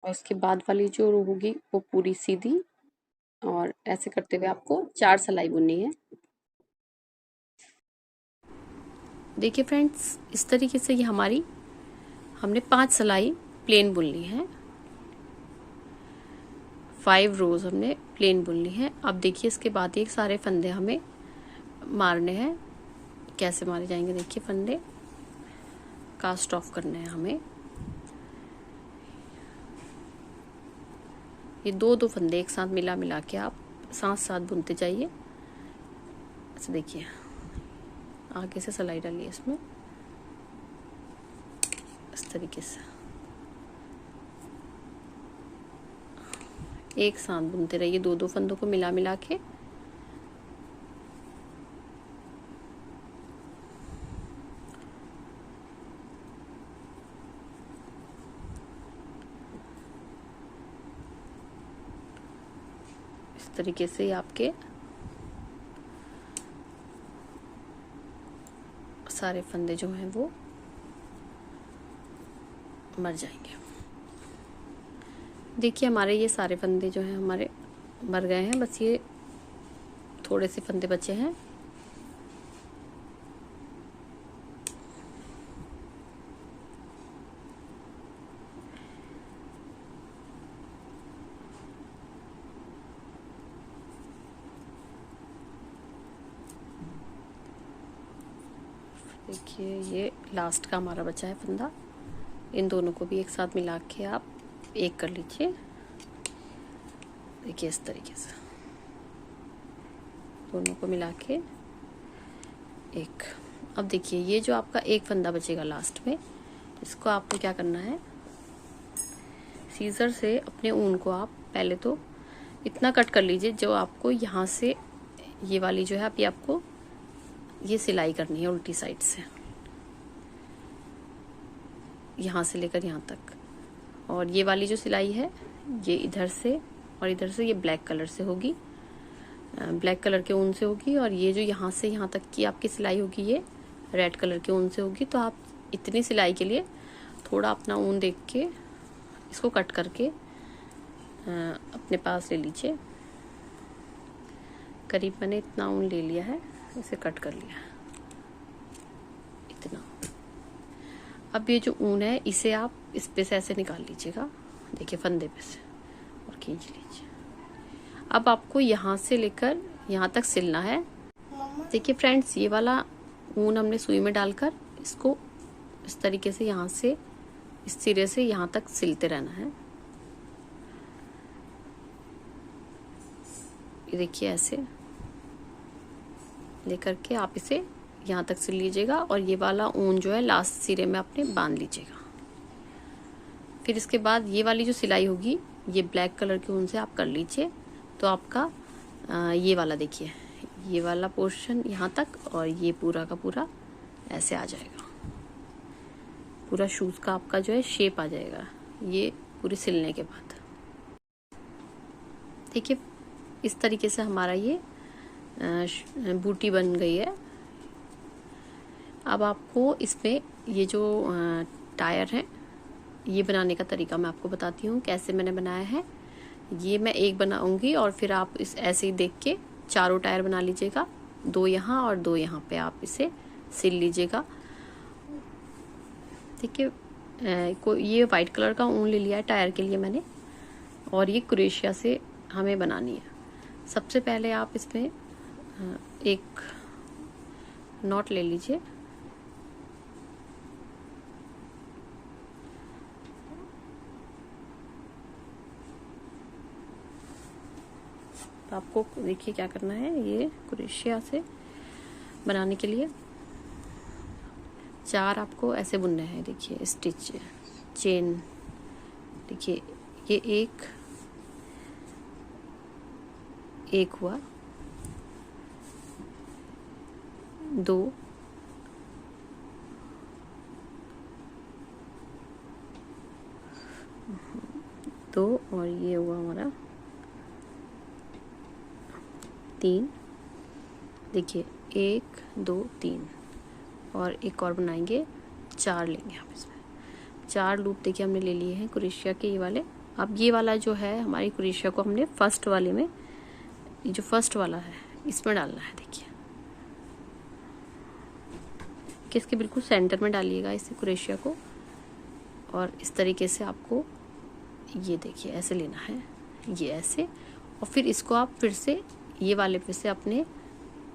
और उसके बाद वाली जो रो होगी वो पूरी सीधी, और ऐसे करते हुए आपको 4 सिलाई बुननी है। देखिए फ्रेंड्स, इस तरीके से ये हमारी हमने 5 सिलाई प्लेन बुन ली है, 5 रोज हमने प्लेन बुन ली है। अब देखिए इसके बाद ये सारे फंदे हमें मारने हैं। कैसे मारे जाएंगे, देखिए फंदे कास्ट ऑफ करने हैं हमें। ये दो फंदे एक साथ मिला मिला के आप साथ साथ बुनते जाइए। अच्छा देखिए, आगे से सिलाई डालिए इसमें इस तरीके से, एक साथ बुनते रहिए दो फंदों को मिला मिला के। इस तरीके से आपके सारे फंदे जो हैं वो मर जाएंगे। देखिए हमारे ये सारे फंदे जो हैं हमारे मर गए हैं, बस ये थोड़े से फंदे बचे हैं। देखिए ये लास्ट का हमारा बचा है फंदा, इन दोनों को भी एक साथ मिला के आप एक कर लीजिए। देखिए इस तरीके से दोनों को मिला के एक। अब देखिए ये जो आपका एक फंदा बचेगा लास्ट में, इसको आपको क्या करना है, सीजर से अपने ऊन को आप पहले तो इतना कट कर लीजिए जो आपको यहाँ से ये वाली जो है अभी आपको ये सिलाई करनी है उल्टी साइड से, यहाँ से लेकर यहाँ तक। और ये वाली जो सिलाई है ये इधर से और इधर से ये ब्लैक कलर से होगी, ब्लैक कलर के ऊन से होगी। और ये जो यहाँ से यहाँ तक की आपकी सिलाई होगी ये रेड कलर के ऊन से होगी। तो आप इतनी सिलाई के लिए थोड़ा अपना ऊन देख के इसको कट करके अपने पास ले लीजिए। करीब मैंने इतना ऊन ले लिया है, इसे कट कर लिया है इतना। अब ये जो ऊन है इसे आप इस पे से ऐसे निकाल लीजिएगा, देखिए फंदे पे से, और खींच लीजिए। अब आपको यहाँ से लेकर यहाँ तक सिलना है। देखिए फ्रेंड्स, ये वाला ऊन हमने सुई में डालकर इसको इस तरीके से यहाँ से इस सिरे से यहाँ तक सिलते रहना है। ये देखिए ऐसे लेकर के आप इसे यहाँ तक सिल लीजिएगा, और ये वाला ऊन जो है लास्ट सिरे में अपने बांध लीजिएगा। फिर इसके बाद ये वाली जो सिलाई होगी ये ब्लैक कलर के ऊन से आप कर लीजिए। तो आपका ये वाला देखिए, ये वाला पोर्शन यहाँ तक, और ये पूरा का पूरा ऐसे आ जाएगा, पूरा शूज का आपका जो है शेप आ जाएगा ये पूरी सिलने के बाद। देखिए इस तरीके से हमारा ये बूटी बन गई है। अब आपको इसमें ये जो टायर है ये बनाने का तरीका मैं आपको बताती हूँ कैसे मैंने बनाया है। ये मैं एक बनाऊंगी और फिर आप इस ऐसे ही देख के चारों टायर बना लीजिएगा, 2 यहाँ और 2 यहाँ पे आप इसे सिल लीजिएगा। देखिए ये वाइट कलर का ऊन ले लिया है टायर के लिए मैंने, और ये क्रोशिया से हमें बनानी है। सबसे पहले आप इसमें एक नॉट ले लीजिए, तो आपको देखिए क्या करना है, ये क्रोशिया से बनाने के लिए 4 आपको ऐसे बुनने हैं। देखिए स्टिच चेन देखिए ये एक हुआ, 2, 2 और ये हुआ हमारा 3। देखिए 1 2 3 और एक और बनाएंगे, 4 लेंगे हम इसमें। 4 लूप देखिए हमने ले लिए हैं क्रोशिया के ये वाले। अब ये वाला जो है हमारी क्रोशिया को हमने फर्स्ट वाले में, ये जो फर्स्ट वाला है इसमें डालना है। देखिए कि इसके बिल्कुल सेंटर में डालिएगा इसे क्रोशिया को, और इस तरीके से आपको ये देखिए ऐसे लेना है, ये ऐसे, और फिर इसको आप फिर से ये वाले पे से अपने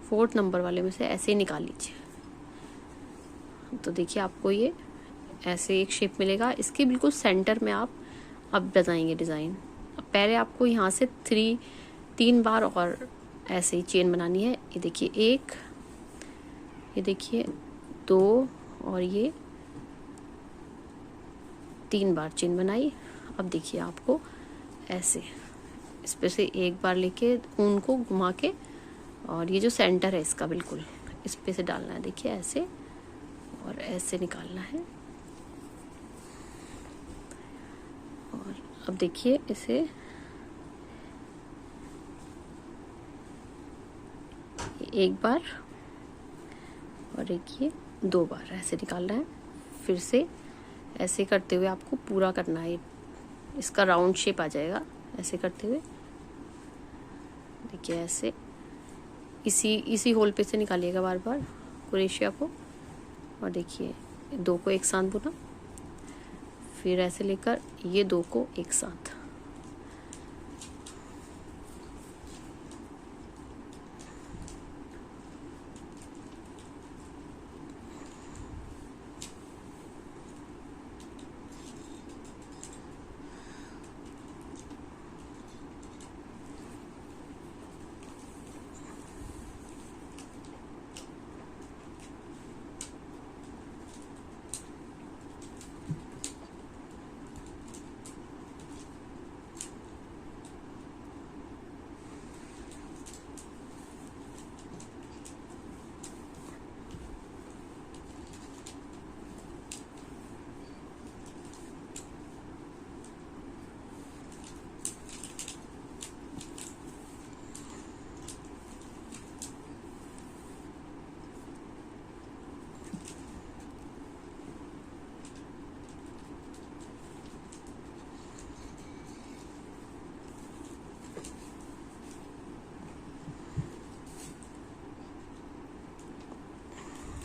4th नंबर वाले में से ऐसे ही निकाल लीजिए। तो देखिए आपको ये ऐसे एक शेप मिलेगा, इसके बिल्कुल सेंटर में आप अब बनाएंगे डिज़ाइन। अब पहले आपको यहाँ से 3 बार और ऐसे ही चेन बनानी है। ये देखिए 1, ये देखिए 2 और ये 3 बार चेन बनाई। अब देखिए आपको ऐसे इस पे से एक बार लेके ऊन को घुमा के, और ये जो सेंटर है इसका बिल्कुल इस पे से डालना है। देखिए ऐसे और ऐसे निकालना है। और अब देखिए इसे एक बार और एक ये 2 बार ऐसे निकालना है। फिर से ऐसे करते हुए आपको पूरा करना है, इसका राउंड शेप आ जाएगा ऐसे करते हुए। देखिए ऐसे इसी होल पे से निकालिएगा बार बार क्रोशिया को। और देखिए 2 को एक साथ बुना, फिर ऐसे लेकर ये 2 को एक साथ।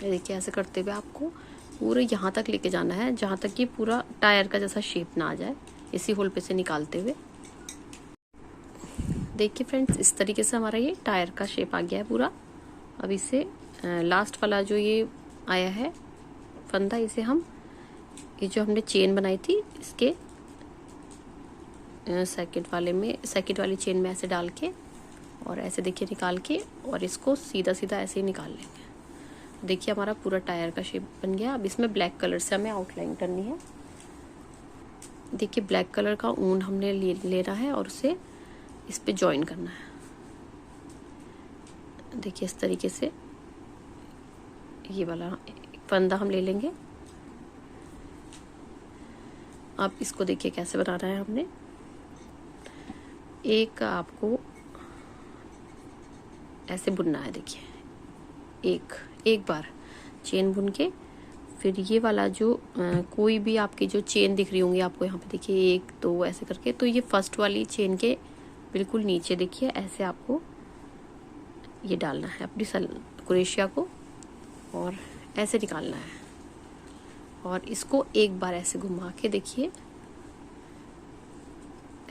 ये देखिए ऐसे करते हुए आपको पूरे यहाँ तक लेके जाना है, जहाँ तक कि पूरा टायर का जैसा शेप ना आ जाए, इसी होल पे से निकालते हुए। देखिए फ्रेंड्स इस तरीके से हमारा ये टायर का शेप आ गया है पूरा। अब इसे लास्ट वाला जो ये आया है फंदा, इसे हम ये जो हमने चेन बनाई थी इसके सेकंड वाली चेन में ऐसे डाल के और ऐसे देखिए निकाल के, और इसको सीधा सीधा ऐसे ही निकाल लेंगे। देखिए हमारा पूरा टायर का शेप बन गया। अब इसमें ब्लैक कलर से हमें आउटलाइन करनी है। देखिए ब्लैक कलर का ऊन हमने लेना है और उसे इस पे ज्वाइन करना है। देखिए इस तरीके से ये वाला फंदा हम ले लेंगे। अब इसको देखिए कैसे बनाना है हमने। एक आपको ऐसे बुनना है। देखिए एक बार चेन बुन के, फिर ये वाला जो कोई भी आपकी जो चेन दिख रही होंगी आपको यहाँ पे, देखिए 1 2 ऐसे करके, तो ये फर्स्ट वाली चेन के बिल्कुल नीचे देखिए ऐसे आपको ये डालना है अपनी क्रोशिया को, और ऐसे निकालना है। और इसको एक बार ऐसे घुमा के देखिए,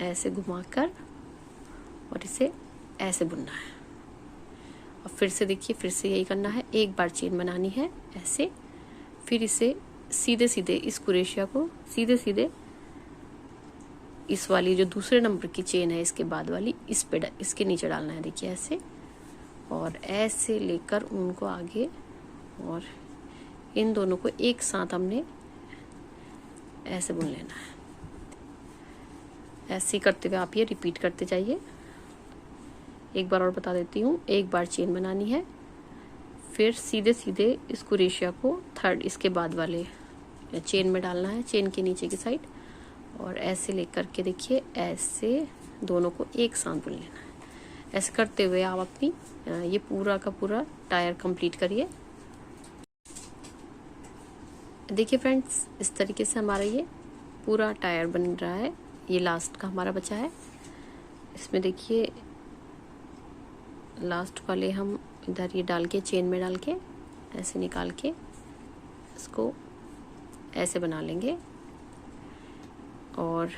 ऐसे घुमाकर, और इसे ऐसे बुनना है। और फिर से देखिए फिर से यही करना है, एक बार चेन बनानी है ऐसे, फिर इसे सीधे सीधे इस क्रोशिया को सीधे सीधे इस वाली जो दूसरे नंबर की चेन है इसके बाद वाली इस पे इसके नीचे डालना है। देखिए ऐसे, और ऐसे लेकर उनको आगे, और इन दोनों को एक साथ हमने ऐसे बुन लेना है। ऐसे ही करते हुए आप ये रिपीट करते जाइए। एक बार और बता देती हूँ, एक बार चेन बनानी है, फिर सीधे सीधे इस क्रोशिया को थर्ड इसके बाद वाले चेन में डालना है, चेन के नीचे की साइड, और ऐसे लेकर के देखिए ऐसे दोनों को एक साथ बुन लेना है। ऐसे करते हुए आप अपनी ये पूरा का पूरा टायर कंप्लीट करिए। देखिए फ्रेंड्स, इस तरीके से हमारा ये पूरा टायर बन रहा है। ये लास्ट का हमारा बचा है। इसमें देखिए लास्ट वाले हम इधर ये डाल के चेन में डाल के ऐसे निकाल के इसको ऐसे बना लेंगे, और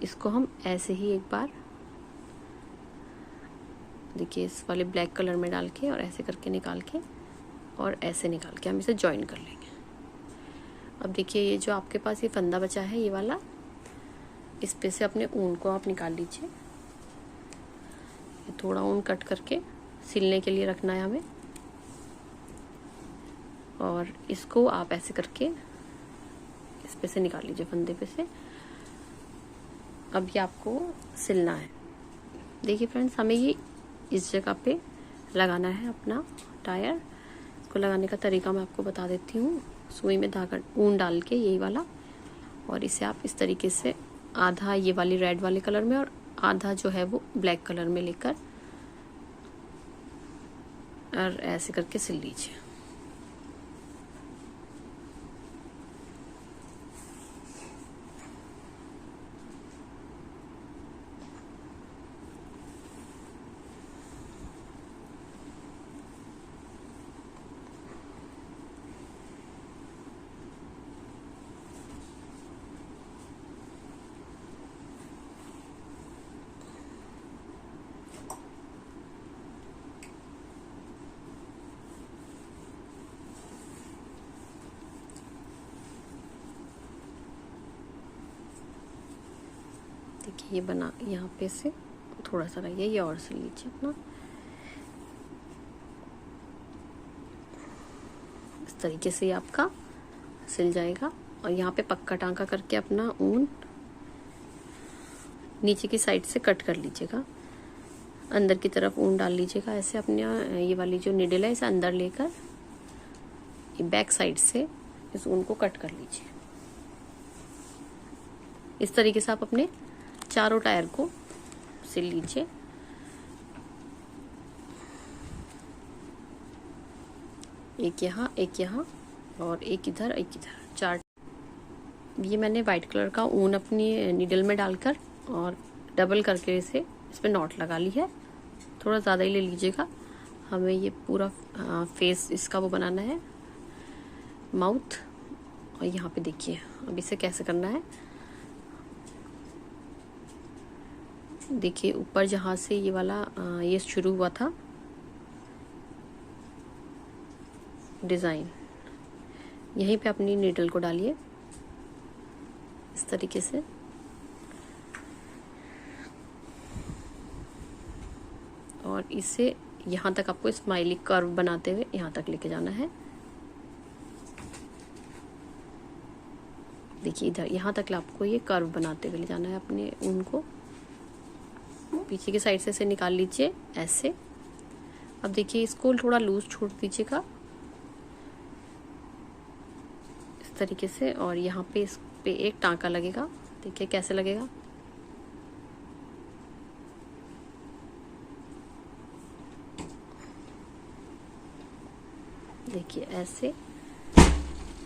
इसको हम ऐसे ही एक बार देखिए इस वाले ब्लैक कलर में डाल के और ऐसे करके निकाल के और ऐसे निकाल के हम इसे जॉइन कर लेंगे। अब देखिए ये जो आपके पास ये फंदा बचा है ये वाला, इस पे से अपने ऊन को आप निकाल लीजिए। ये थोड़ा ऊन कट करके सिलने के लिए रखना है हमें, और इसको आप ऐसे करके इस पे से निकाल लीजिए, फंदे पे से। अब ये आपको सिलना है। देखिए फ्रेंड्स, हमें ये इस जगह पे लगाना है अपना टायर। इसको लगाने का तरीका मैं आपको बता देती हूँ। सुई में धागा ऊन डाल के यही वाला, और इसे आप इस तरीके से आधा ये वाली रेड वाले कलर में और आधा जो है वो ब्लैक कलर में लेकर और ऐसे करके सिल लीजिए। देखिए ये बना, यहाँ पे से थोड़ा सा रहिए, ये और सिल लीजिए अपना। इस तरीके से ये आपका सिल जाएगा। और यहाँ पे पक्का टांका करके अपना ऊन नीचे की साइड से कट कर लीजिएगा, अंदर की तरफ ऊन डाल लीजिएगा। ऐसे अपने ये वाली जो निडल है इसे अंदर लेकर ये बैक साइड से इस ऊन को कट कर लीजिए। इस तरीके से आप अपने चारों टायर को सिल लीजिए। एक यहाँ और एक इधर, एक इधर, चार। ये मैंने वाइट कलर का ऊन अपनी नीडल में डालकर और डबल करके इसे इसमें नॉट लगा ली है। थोड़ा ज़्यादा ही ले लीजिएगा, हमें ये पूरा फेस इसका वो बनाना है, माउथ। और यहाँ पे देखिए अब इसे कैसे करना है। देखिए ऊपर जहाँ से ये वाला ये शुरू हुआ था डिज़ाइन, यहीं पे अपनी नीडल को डालिए इस तरीके से, और इसे यहाँ तक आपको स्माइली कर्व बनाते हुए यहाँ तक लेके जाना है। देखिए इधर यहाँ तक आपको ये कर्व बनाते हुए ले जाना है अपने ऊन को। पीछे की साइड से इसे निकाल लीजिए ऐसे। अब देखिए इसको थोड़ा लूज छोड़ दीजिएगा इस तरीके से, और यहाँ पे इस पे एक टांका लगेगा। देखिए कैसे लगेगा, देखिए ऐसे,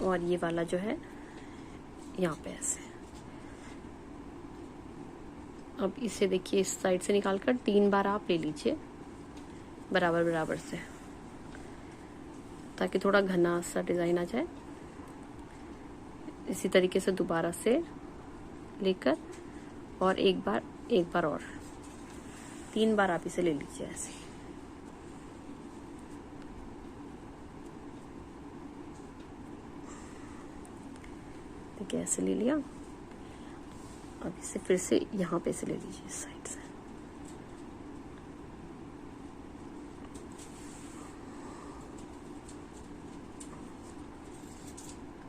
और ये वाला जो है यहाँ पे ऐसे। अब इसे देखिए इस साइड से निकालकर 3 बार आप ले लीजिए बराबर बराबर से, ताकि थोड़ा घना सा डिज़ाइन आ जाए। इसी तरीके से दोबारा से लेकर और एक बार और 3 बार आप इसे ले लीजिए ऐसे। देखिए ऐसे ले लिया। अब इसे फिर से यहाँ पे से ले लीजिए इस साइड से।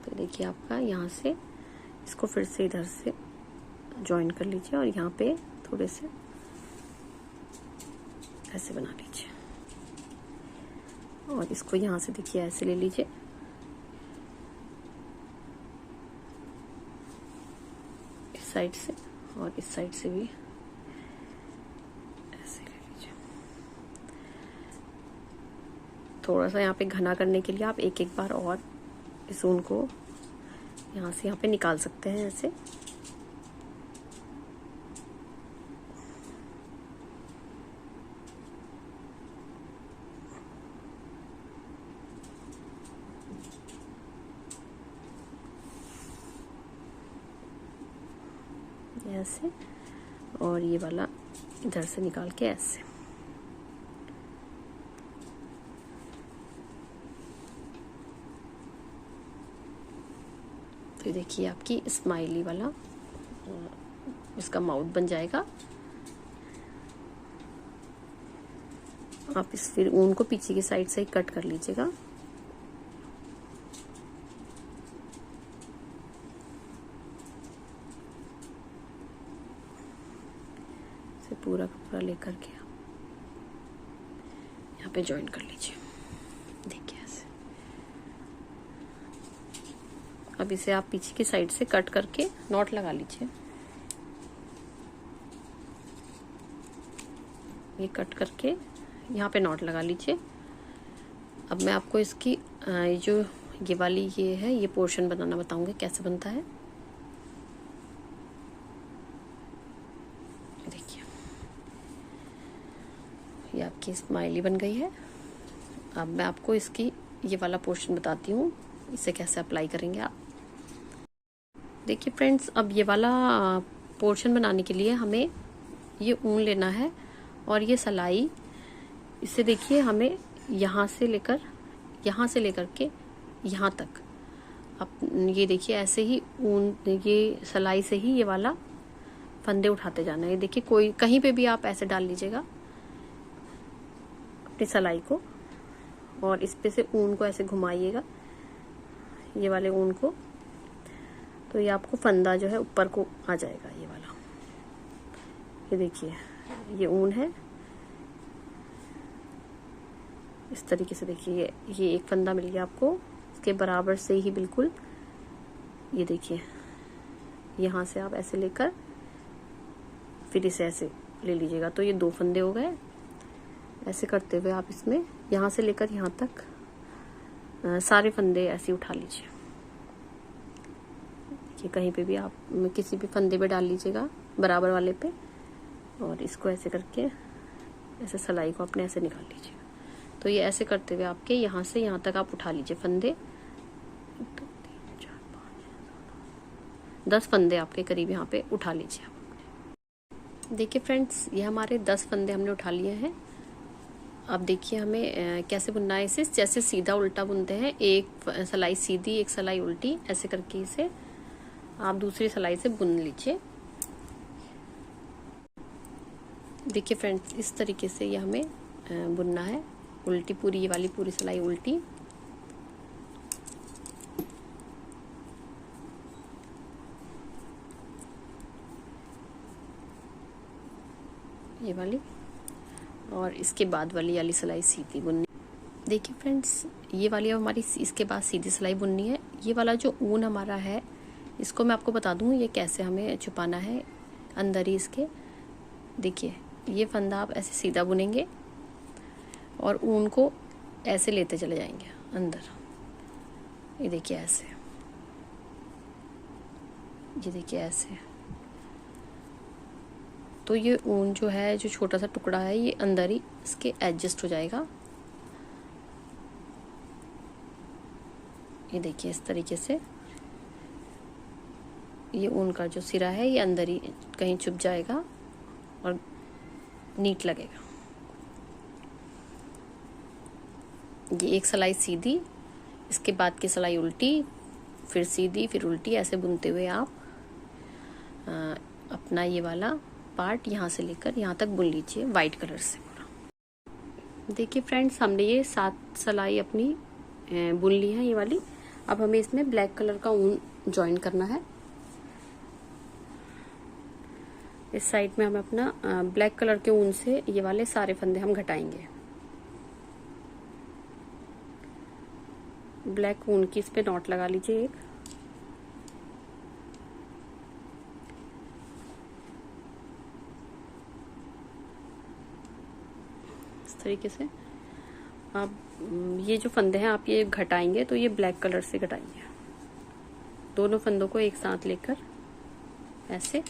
तो देखिए आपका यहाँ से इसको फिर से इधर से ज्वाइन कर लीजिए और यहाँ पे थोड़े से ऐसे बना लीजिए और इसको यहाँ से देखिए ऐसे ले लीजिए। इस साइड से और इस साइड से भी ऐसे ले लीजिए। थोड़ा सा यहाँ पे घना करने के लिए आप एक एक बार और इस ऊन को यहाँ से यहाँ पे निकाल सकते हैं ऐसे। ऐसे और ये वाला इधर से निकाल के ऐसे। तो देखिए आपकी स्माइली वाला इसका माउथ बन जाएगा। आप इस फिर ऊन को पीछे की साइड से ही कट कर लीजिएगा। इसे पूरा कपड़ा लेकर के आप यहाँ पे ज्वाइन कर लीजिए। देखिए ऐसे। अब इसे आप पीछे की साइड से कट करके नॉट लगा लीजिए। ये कट करके यहाँ पे नॉट लगा लीजिए। अब मैं आपको इसकी जो ये वाली ये है ये पोर्शन बनाना बताऊंगी कैसे बनता है। देखिए ये आपकी स्माइली बन गई है। अब मैं आपको इसकी ये वाला पोर्शन बताती हूँ, इसे कैसे अप्लाई करेंगे आप। देखिए फ्रेंड्स, अब ये वाला पोर्शन बनाने के लिए हमें ये ऊन लेना है और ये सिलाई, इसे देखिए हमें यहाँ से लेकर के यहाँ तक, अब ये देखिए ऐसे ही ऊन ये सिलाई से ही ये वाला फंदे उठाते जाना है। ये देखिए कोई कहीं पे भी आप ऐसे डाल लीजिएगा अपनी सिलाई को और इस पे से ऊन को ऐसे घुमाइएगा, ये वाले ऊन को, तो ये आपको फंदा जो है ऊपर को आ जाएगा ये वाला। ये देखिए ये ऊन है, इस तरीके से देखिए ये एक फंदा मिल गया आपको, इसके बराबर से ही बिल्कुल। ये देखिए यहाँ से आप ऐसे लेकर फिर इसे ऐसे ले लीजिएगा, तो ये 2 फंदे हो गए। ऐसे करते हुए आप इसमें यहाँ से लेकर यहाँ तक सारे फंदे ऐसे उठा लीजिए। देखिए कहीं पे भी आप किसी भी फंदे पे डाल लीजिएगा बराबर वाले पे, और इसको ऐसे करके ऐसे सिलाई को अपने ऐसे निकाल लीजिएगा। तो ये ऐसे करते हुए आपके यहाँ से यहाँ तक आप उठा लीजिए फंदे। 1 2 3 4 5 10 फंदे आपके करीब यहाँ पे उठा लीजिए आप। देखिए फ्रेंड्स, ये हमारे 10 फंदे हमने उठा लिए हैं। अब देखिए हमें कैसे बुनना है इसे, जैसे सीधा उल्टा बुनते हैं, एक सिलाई सीधी एक सिलाई उल्टी, ऐसे करके इसे आप दूसरी सिलाई से बुन लीजिए। देखिए फ्रेंड्स, इस तरीके से ये हमें बुनना है, उल्टी पूरी, ये वाली पूरी सिलाई उल्टी। ये वाली, और इसके बाद वाली सिलाई सीधी बुननी। देखिए फ्रेंड्स, ये वाली अब हमारी इसके बाद सीधी सिलाई बुननी है। ये वाला जो ऊन हमारा है, इसको मैं आपको बता दूं ये कैसे हमें छुपाना है अंदर ही इसके। देखिए ये फंदा आप ऐसे सीधा बुनेंगे और ऊन को ऐसे लेते चले जाएंगे अंदर। ये देखिए ऐसे, ये देखिए ऐसे। तो ये ऊन जो है, जो छोटा सा टुकड़ा है, ये अंदर ही इसके एडजस्ट हो जाएगा। ये देखिए इस तरीके से ये ऊन का जो सिरा है ये अंदर ही कहीं छुप जाएगा और नीट लगेगा। ये एक सिलाई सीधी, इसके बाद की सिलाई उल्टी, फिर सीधी, फिर उल्टी, ऐसे बुनते हुए आप अपना ये वाला पार्ट यहाँ से लेकर यहाँ तक बुन लीजिए वाइट कलर से पूरा। देखिए फ्रेंड्स, हमने ये 7 सिलाई अपनी बुन ली है ये वाली। अब हमें इसमें ब्लैक कलर का ऊन ज्वाइन करना है। इस साइड में हम अपना ब्लैक कलर के ऊन से ये वाले सारे फंदे हम घटाएंगे। ब्लैक ऊन की इस पे नॉट लगा लीजिए एक। इस तरीके से आप ये जो फंदे हैं आप ये घटाएंगे तो ये ब्लैक कलर से घटाइए। दोनों फंदों को एक साथ लेकर ऐसे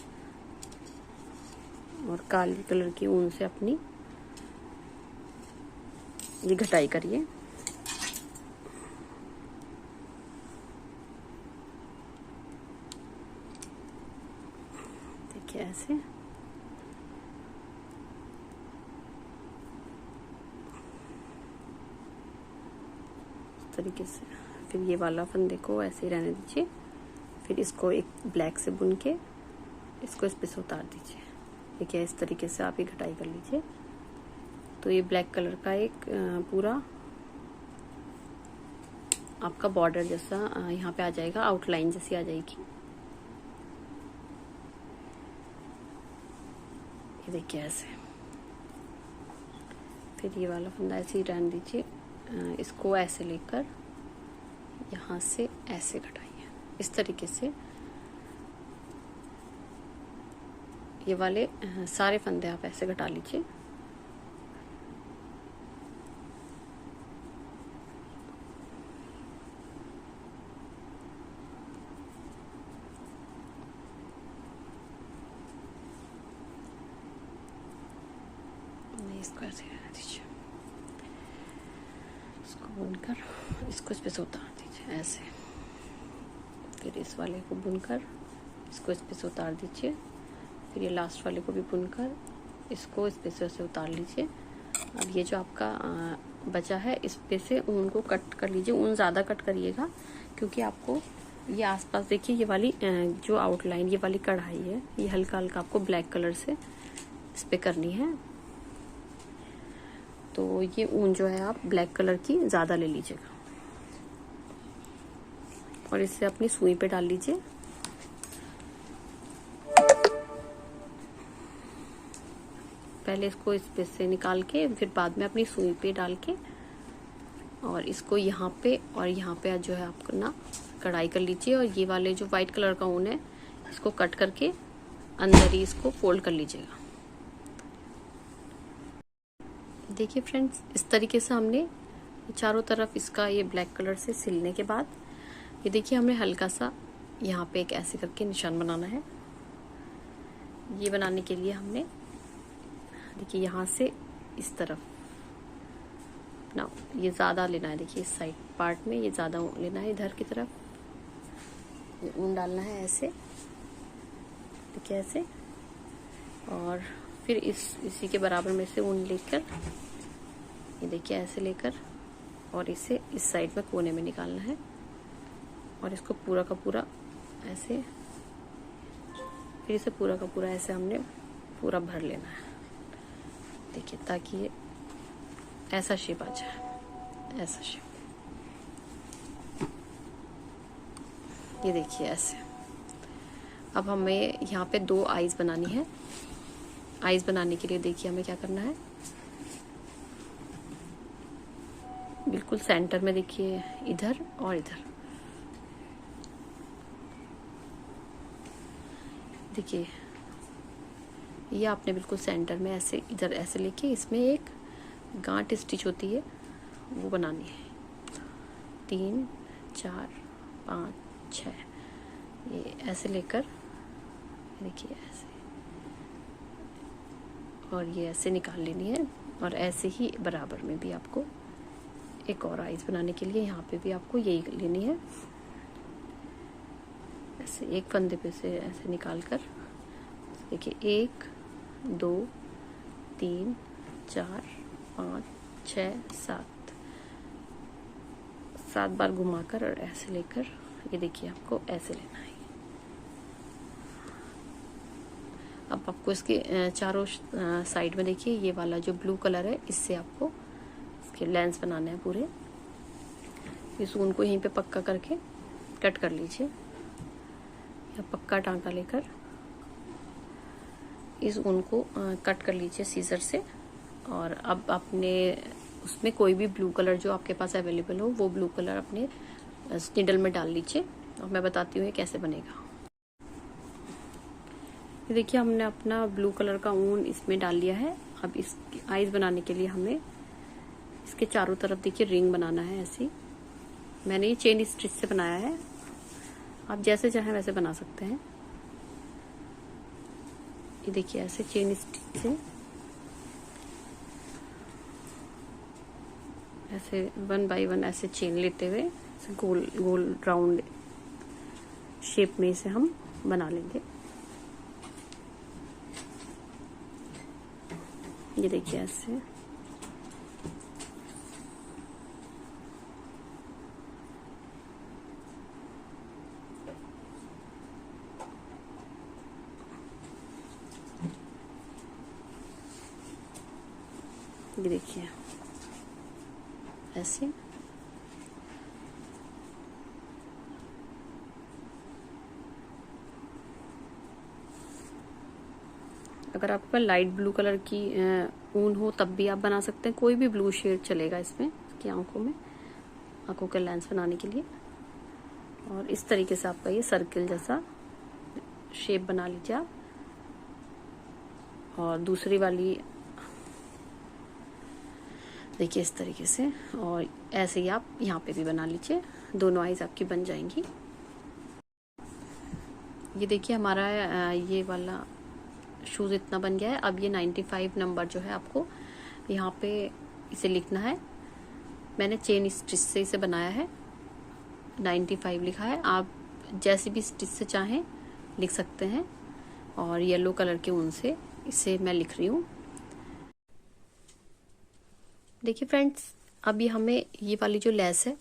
और काली कलर की ऊन से अपनी ये घटाई करिए। देखिए ऐसे इस तरीके से। फिर ये वाला फंदे को ऐसे ही रहने दीजिए। फिर इसको एक ब्लैक से बुन के इसको इस पे से उतार दीजिए। देखिए इस तरीके से आप ये घटाई कर लीजिए। तो ये ब्लैक कलर का एक पूरा आपका बॉर्डर जैसा यहाँ पे आ जाएगा, आउटलाइन जैसी आ जाएगी। ये देखिए ऐसे। फिर ये वाला फंदा ऐसे ही रहने दीजिए। इसको ऐसे लेकर यहाँ से ऐसे घटाइए। इस तरीके से ये वाले सारे फंदे आप ऐसे घटा लीजिए। इसको ऐसे रहने दीजिए। इसको बुनकर इसको इस पे से उतार दीजिए ऐसे। फिर इस वाले को बुनकर इसको इस पे से उतार दीजिए। फिर ये लास्ट वाले को भी बुनकर इसको इस पे से उतार लीजिए। अब ये जो आपका बचा है इस पे से ऊन को कट कर लीजिए। ऊन ज़्यादा कट करिएगा क्योंकि आपको ये आसपास देखिए ये वाली जो आउटलाइन ये वाली कढ़ाई है ये हल्का हल्का आपको ब्लैक कलर से इस पे करनी है। तो ये ऊन जो है आप ब्लैक कलर की ज़्यादा ले लीजिएगा और इससे अपनी सुई पे डाल लीजिए। पहले इसको इस पे से निकाल के फिर बाद में अपनी सुई पे डाल के और इसको यहाँ पे और यहाँ पे जो है आपको ना कढ़ाई कर लीजिए। और ये वाले जो व्हाइट कलर का ऊन है इसको कट करके अंदर ही इसको फोल्ड कर लीजिएगा। देखिए फ्रेंड्स इस तरीके से हमने चारों तरफ इसका ये ब्लैक कलर से सिलने के बाद ये देखिए हमने हल्का सा यहाँ पे एक ऐसे करके निशान बनाना है। ये बनाने के लिए हमने देखिए यहाँ से इस तरफ ना ये ज़्यादा लेना है। देखिए इस साइड पार्ट में ये ज़्यादा लेना है, इधर की तरफ ये ऊन डालना है ऐसे। देखिए ऐसे। और फिर इसी के बराबर में से ऊन लेकर ये देखिए ऐसे लेकर और इसे इस साइड में कोने में निकालना है और इसको पूरा का पूरा ऐसे फिर इसे पूरा का पूरा ऐसे हमने पूरा भर लेना है। देखिए ताकि ये ऐसा शेप आ जाए, ऐसा शेप। ये देखिए ऐसे। अब हमें यहाँ पे 2 आईज बनानी है। आईज बनाने के लिए देखिए हमें क्या करना है, बिल्कुल सेंटर में देखिए इधर और इधर। देखिए ये आपने बिल्कुल सेंटर में ऐसे इधर ऐसे लेके इसमें एक गांठ स्टिच होती है वो बनानी है। 3 4 5 6 ये ऐसे लेकर देखिए ऐसे और ये ऐसे निकाल लेनी है। और ऐसे ही बराबर में भी आपको एक और आइज बनाने के लिए यहाँ पे भी आपको यही लेनी है। ऐसे एक फंदे पे से ऐसे निकाल कर देखिए 1 2 3 4 5 6 7 बार घुमाकर और ऐसे लेकर ये देखिए आपको ऐसे लेना है। अब आपको इसके चारों साइड में देखिए ये वाला जो ब्लू कलर है इससे आपको इसके लेंस बनाने हैं पूरे। इस ऊन को यहीं पे पक्का करके कट कर लीजिए या पक्का टांका लेकर इस ऊन को कट कर लीजिए सीजर से। और अब अपने उसमें कोई भी ब्लू कलर जो आपके पास अवेलेबल हो वो ब्लू कलर अपने निडल में डाल लीजिए। और मैं बताती हूँ ये कैसे बनेगा। ये देखिए हमने अपना ब्लू कलर का ऊन इसमें डाल लिया है। अब इस आइज बनाने के लिए हमें इसके चारों तरफ देखिए रिंग बनाना है। ऐसी मैंने ये चेन स्टिच से बनाया है, आप जैसे चाहें वैसे बना सकते हैं। ये देखिए ऐसे चेन स्टिच से ऐसे 1 बाय 1 ऐसे चेन लेते हुए ऐसे गोल गोल राउंड शेप में इसे हम बना लेंगे। ये देखिए ऐसे ये देखिए ऐसे। अगर आपका लाइट ब्लू कलर की ऊन हो तब भी आप बना सकते हैं, कोई भी ब्लू शेड चलेगा इसमें इसकी आंखों में, आंखों के लेंस बनाने के लिए। और इस तरीके से आपका ये सर्किल जैसा शेप बना लीजिए आप। और दूसरी वाली देखिए इस तरीके से, और ऐसे ही आप यहाँ पे भी बना लीजिए, दोनों आइज आपकी बन जाएंगी। ये देखिए हमारा ये वाला शूज इतना बन गया है। अब ये 95 नंबर जो है आपको यहाँ पे इसे लिखना है। मैंने चेन स्टिच से इसे बनाया है, 95 लिखा है। आप जैसे भी स्टिच से चाहें लिख सकते हैं। और येलो कलर के ऊन से इसे मैं लिख रही हूँ। देखिए फ्रेंड्स, अभी हमें ये वाली जो लेस है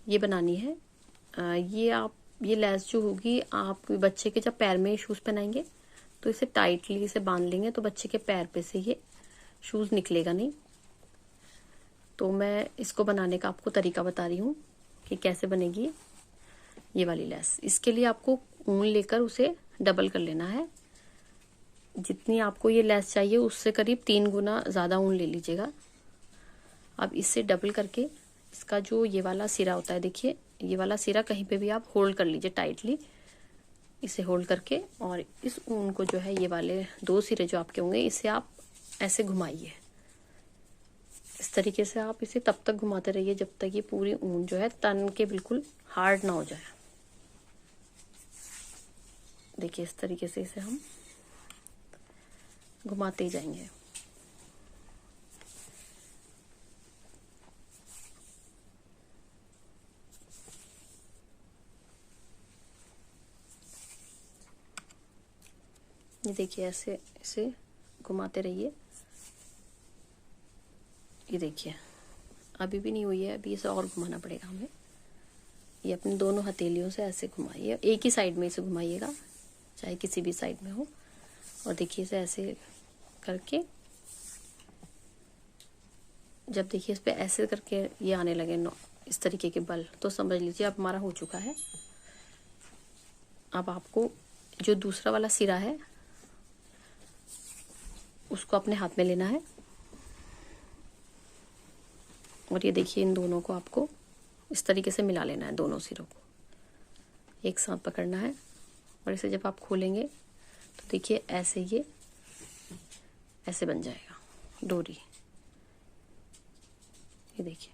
ये बनानी है। ये लेस जो होगी आप बच्चे के जब पैर में शूज पहनाएंगे तो इसे टाइटली इसे बांध लेंगे तो बच्चे के पैर पे से ये शूज निकलेगा नहीं। तो मैं इसको बनाने का आपको तरीका बता रही हूँ कि कैसे बनेगी ये वाली लेस। इसके लिए आपको ऊन लेकर उसे डबल कर लेना है। जितनी आपको ये लेस चाहिए उससे करीब 3 गुना ज्यादा ऊन ले लीजिएगा। अब इससे डबल करके इसका जो ये वाला सिरा होता है, देखिए ये वाला सिरा कहीं पे भी आप होल्ड कर लीजिए टाइटली, इसे होल्ड करके। और इस ऊन को जो है ये वाले 2 सिरे जो आपके होंगे इसे आप ऐसे घुमाइए। इस तरीके से आप इसे तब तक घुमाते रहिए जब तक ये पूरी ऊन जो है तन के बिल्कुल हार्ड ना हो जाए। देखिए इस तरीके से इसे हम घुमाते ही जाएंगे। ये देखिए ऐसे इसे घुमाते रहिए। ये देखिए अभी भी नहीं हुई है, अभी इसे और घुमाना पड़ेगा हमें। ये अपने दोनों हथेलियों से ऐसे घुमाइए, एक ही साइड में इसे घुमाइएगा चाहे किसी भी साइड में हो। और देखिए इसे ऐसे करके जब देखिए इस पे ऐसे करके ये आने लगे इस तरीके के बल, तो समझ लीजिए अब हमारा हो चुका है। अब आपको जो दूसरा वाला सिरा है उसको अपने हाथ में लेना है। और ये देखिए इन दोनों को आपको इस तरीके से मिला लेना है, दोनों सिरों को एक साथ पकड़ना है। और इसे जब आप खोलेंगे तो देखिए ऐसे ये ऐसे बन जाएगा डोरी। ये देखिए,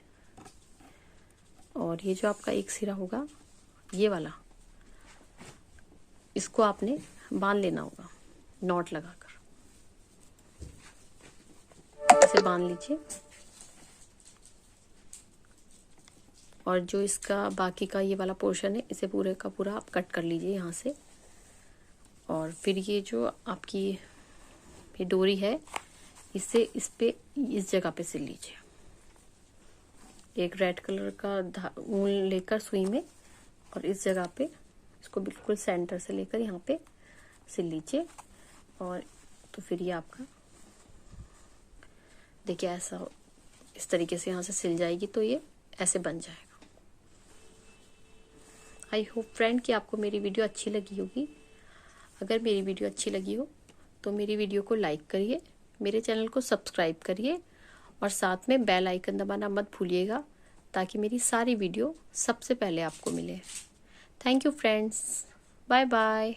और ये जो आपका एक सिरा होगा ये वाला, इसको आपने बांध लेना होगा नॉट लगाकर। इसे बांध लीजिए। और जो इसका बाकी का ये वाला पोर्शन है इसे पूरे का पूरा आप कट कर लीजिए यहाँ से। और फिर ये जो आपकी ये डोरी है इसे इस जगह पे सिल लीजिए। एक रेड कलर का ऊन लेकर सुई में और इस जगह पे इसको बिल्कुल सेंटर से लेकर यहाँ पे सिल लीजिए। और तो फिर ये आपका देखिए ऐसा इस तरीके से यहाँ से सिल जाएगी तो ये ऐसे बन जाएगा। आई होप फ्रेंड कि आपको मेरी वीडियो अच्छी लगी होगी। अगर मेरी वीडियो अच्छी लगी हो तो मेरी वीडियो को लाइक करिए, मेरे चैनल को सब्सक्राइब करिए और साथ में बेल आइकन दबाना मत भूलिएगा ताकि मेरी सारी वीडियो सबसे पहले आपको मिले। Thank you friends, bye bye.